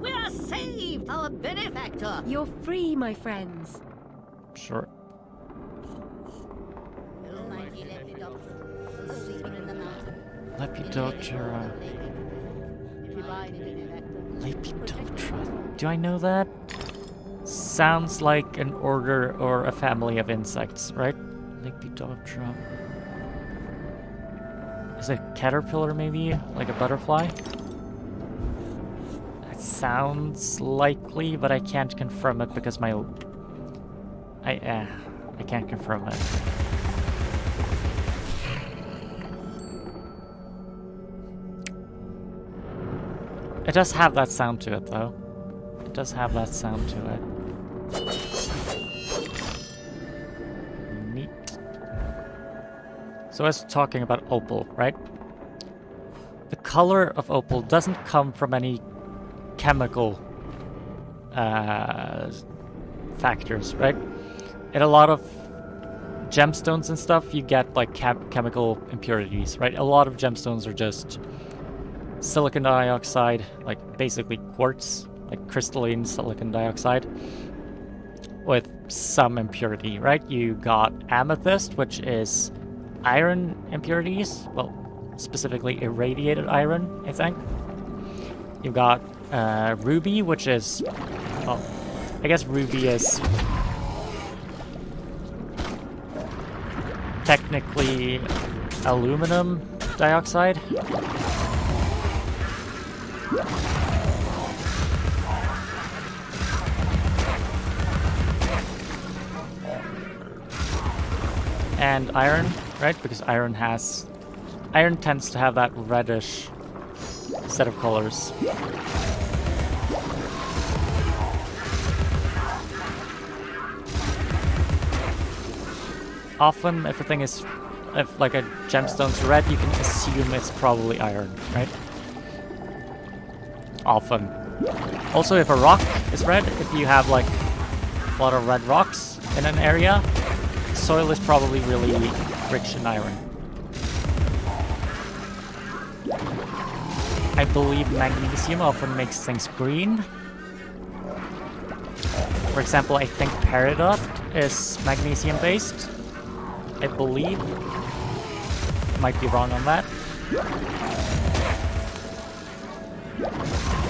We are saved, our benefactor! You're free, my friends. Sure. Lepidoptera. Lepidoptera. Do I know that? Sounds like an order or a family of insects, right? Lepidoptera. Is it a caterpillar, maybe? Like a butterfly? Sounds likely, but I can't confirm it because I can't confirm it. It does have that sound to it, though. It does have that sound to it. Neat. So I was talking about opal, right? The color of opal doesn't come from any chemical factors, right? In a lot of gemstones and stuff, you get like chemical impurities, right? A lot of gemstones are just silicon dioxide, like basically quartz, like crystalline silicon dioxide with some impurity, right? You got amethyst, which is iron impurities, well, specifically irradiated iron, I think. You've got ruby, which is, well, I guess ruby is technically aluminum dioxide. And iron, right? Because iron tends to have that reddish set of colors. Often, if like a gemstone's red, you can assume it's probably iron, right? Often. Also, if a rock is red, if you have like a lot of red rocks in an area, soil is probably really rich in iron. I believe magnesium often makes things green. For example, I think peridot is magnesium based. I believe. Might be wrong on that.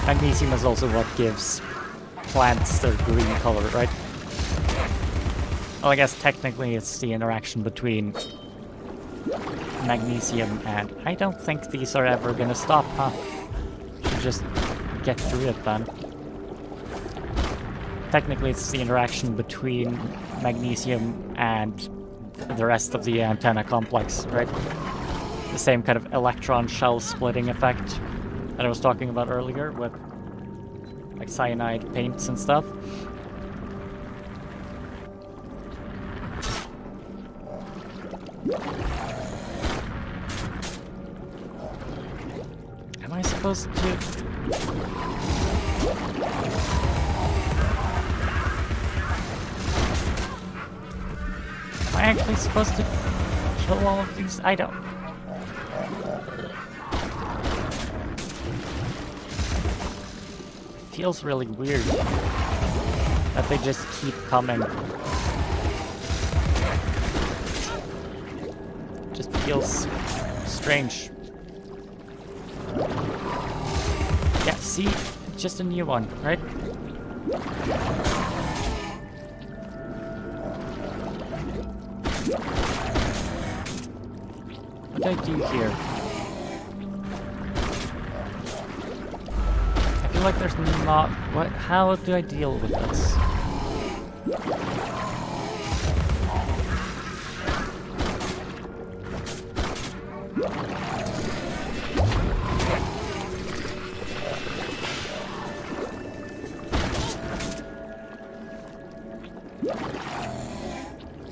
Magnesium is also what gives plants their green color, right? Well, I guess technically it's the interaction between magnesium and... I don't think these are ever gonna stop, huh? Should just get through it then. Technically it's the interaction between magnesium and the rest of the antenna complex, right? The same kind of electron shell splitting effect that I was talking about earlier with like cyanide paints and stuff. Am I supposed to... Am I actually supposed to kill all of these? I don't. It feels really weird that they just keep coming. Just feels strange. Yeah, see? Just a new one, right? What do I do here? I feel like there's not... What? How do I deal with this?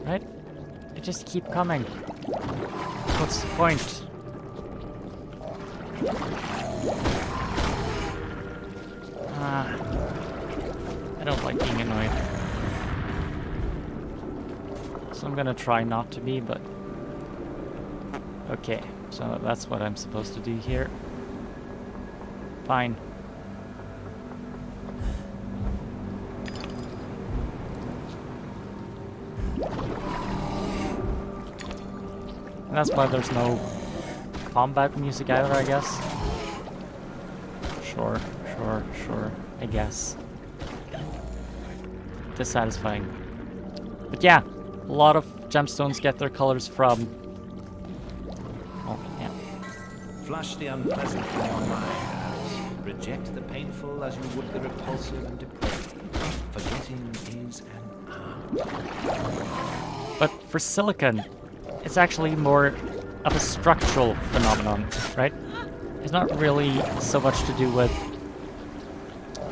Right? They just keep coming. What's the point? I don't like being annoyed. So I'm gonna try not to be, but... Okay, so that's what I'm supposed to do here. Fine. And that's why there's no combat music either, I guess. Sure, I guess. Dissatisfying. But yeah, a lot of gemstones get their colors from... Oh, yeah. Flush the unpleasant from your mind, Alice. Reject the painful as you would the repulsive and depraved. Forgetting is an art. But for silicon, it's actually more of a structural phenomenon, right? It's not really so much to do with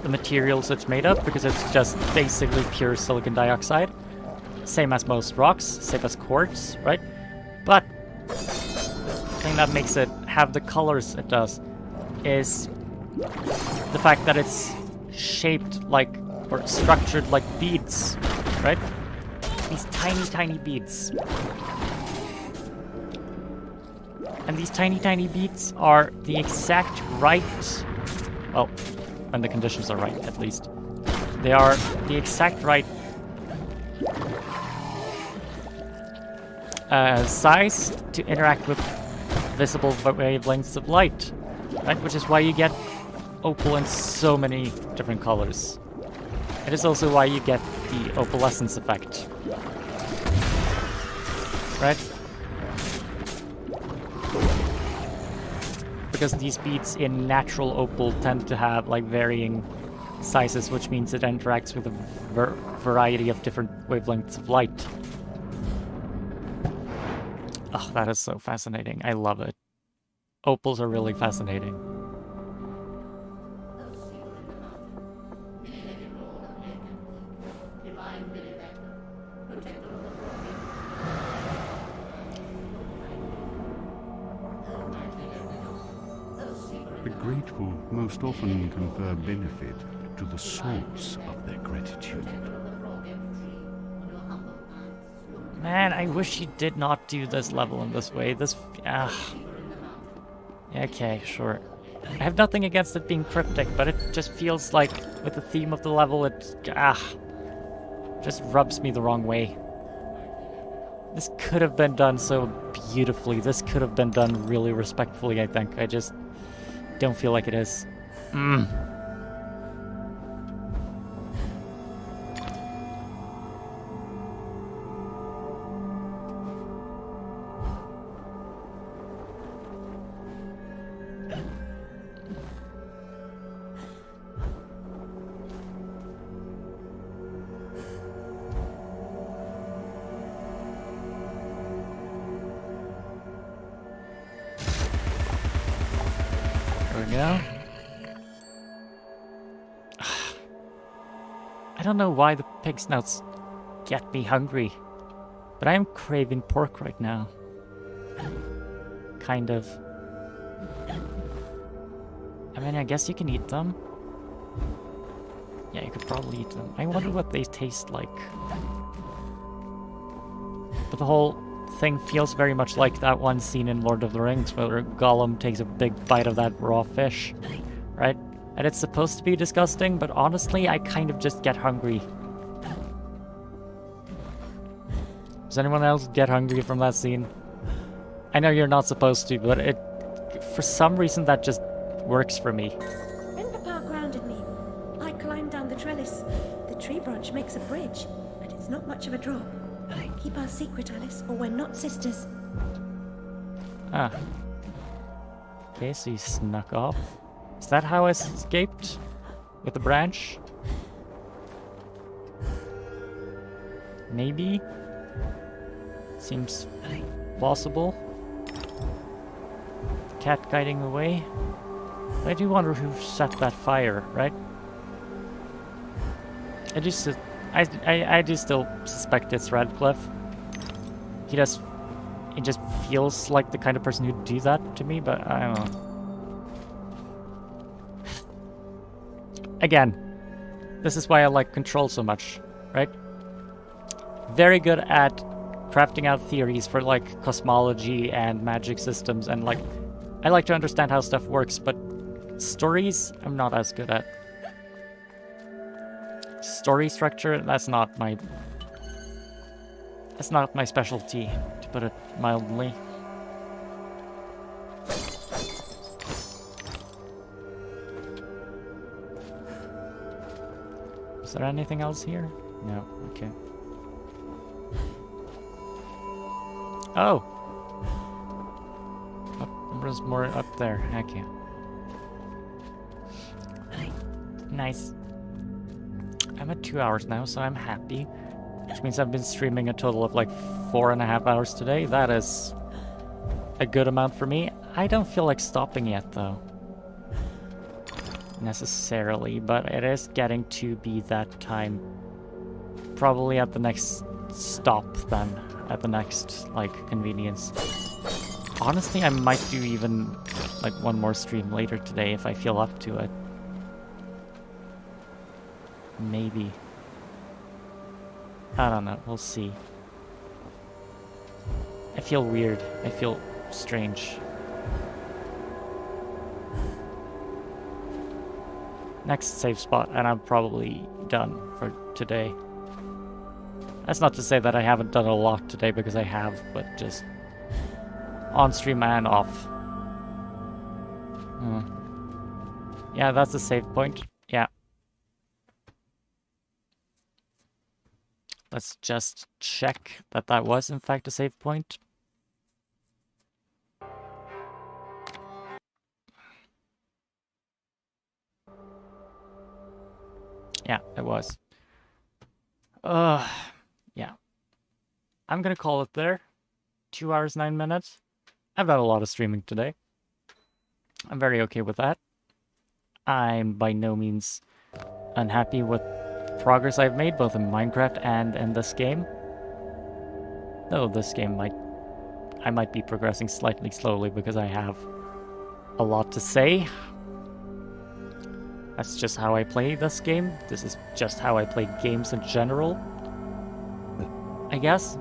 the materials it's made of, because it's just basically pure silicon dioxide. Same as most rocks, same as quartz, right? But the thing that makes it have the colors it does is the fact that it's shaped like, or structured like beads, right? These tiny, tiny beads. And these tiny, tiny beads are the exact right... Well, when the conditions are right, at least. They are the exact right size to interact with visible wavelengths of light, right? Which is why you get opal in so many different colors. It is also why you get the opalescence effect, right? Because these beads in natural opal tend to have like varying sizes, which means it interacts with a variety of different wavelengths of light. Oh, that is so fascinating. I love it. Opals are really fascinating. The grateful most often confer benefit to the source of their gratitude. Man, I wish you did not do this level in this way. This... Okay, sure. I have nothing against it being cryptic, but it just feels like, with the theme of the level, it... just rubs me the wrong way. This could have been done so beautifully. This could have been done really respectfully, I think. I just don't feel like it is. I don't know why the pig snouts get me hungry, but I am craving pork right now. Kind of. I mean, I guess you can eat them. Yeah, you could probably eat them. I wonder what they taste like. But the whole thing feels very much like that one scene in Lord of the Rings where Gollum takes a big bite of that raw fish, right? And it's supposed to be disgusting, but honestly, I kind of just get hungry. Does anyone else get hungry from that scene? I know you're not supposed to, but it, for some reason, that just works for me. When Papa grounded me, I climbed down the trellis. The tree branch makes a bridge, and it's not much of a drop. Keep our secret, Alice, or we're not sisters. Ah. Okay, so you snuck off. Is that how I escaped? With the branch? Maybe? Seems plausible. Cat guiding the way. But I do wonder who set that fire, right? I do still suspect it's Radcliffe. He just feels like the kind of person who'd do that to me, but I don't know. Again, this is why I like Control so much, right? Very good at crafting out theories for like cosmology and magic systems, and like I like to understand how stuff works, but stories I'm not as good at. Story structure, that's not my specialty, to put it mildly. Is there anything else here? No, okay. Oh! There's more up there. Okay. Nice. I'm at 2 hours now, so I'm happy. Which means I've been streaming a total of like 4.5 hours today. That is a good amount for me. I don't feel like stopping yet, though. Necessarily, but it is getting to be that time. Probably at the next stop, then. At the next, like, convenience. Honestly, I might do even, like, one more stream later today if I feel up to it. Maybe. I don't know. We'll see. I feel weird. I feel strange. Next save spot, and I'm probably done for today. That's not to say that I haven't done a lot today, because I have, but just on stream and off. Yeah, that's a save point. Yeah. Let's just check that that was in fact a save point. Yeah, it was. Yeah. I'm gonna call it there. 2 hours, 9 minutes. I've done a lot of streaming today. I'm very okay with that. I'm by no means unhappy with progress I've made, both in Minecraft and in this game. Though this game I might be progressing slightly slowly because I have a lot to say. That's just how I play this game. This is just how I play games in general, I guess.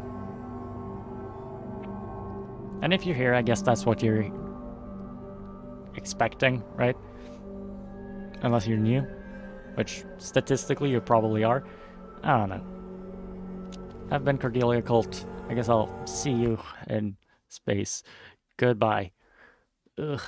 And if you're here, I guess that's what you're expecting, right? Unless you're new, which statistically you probably are. I don't know. I've been Cordelia Colt. I guess I'll see you in space. Goodbye. Ugh.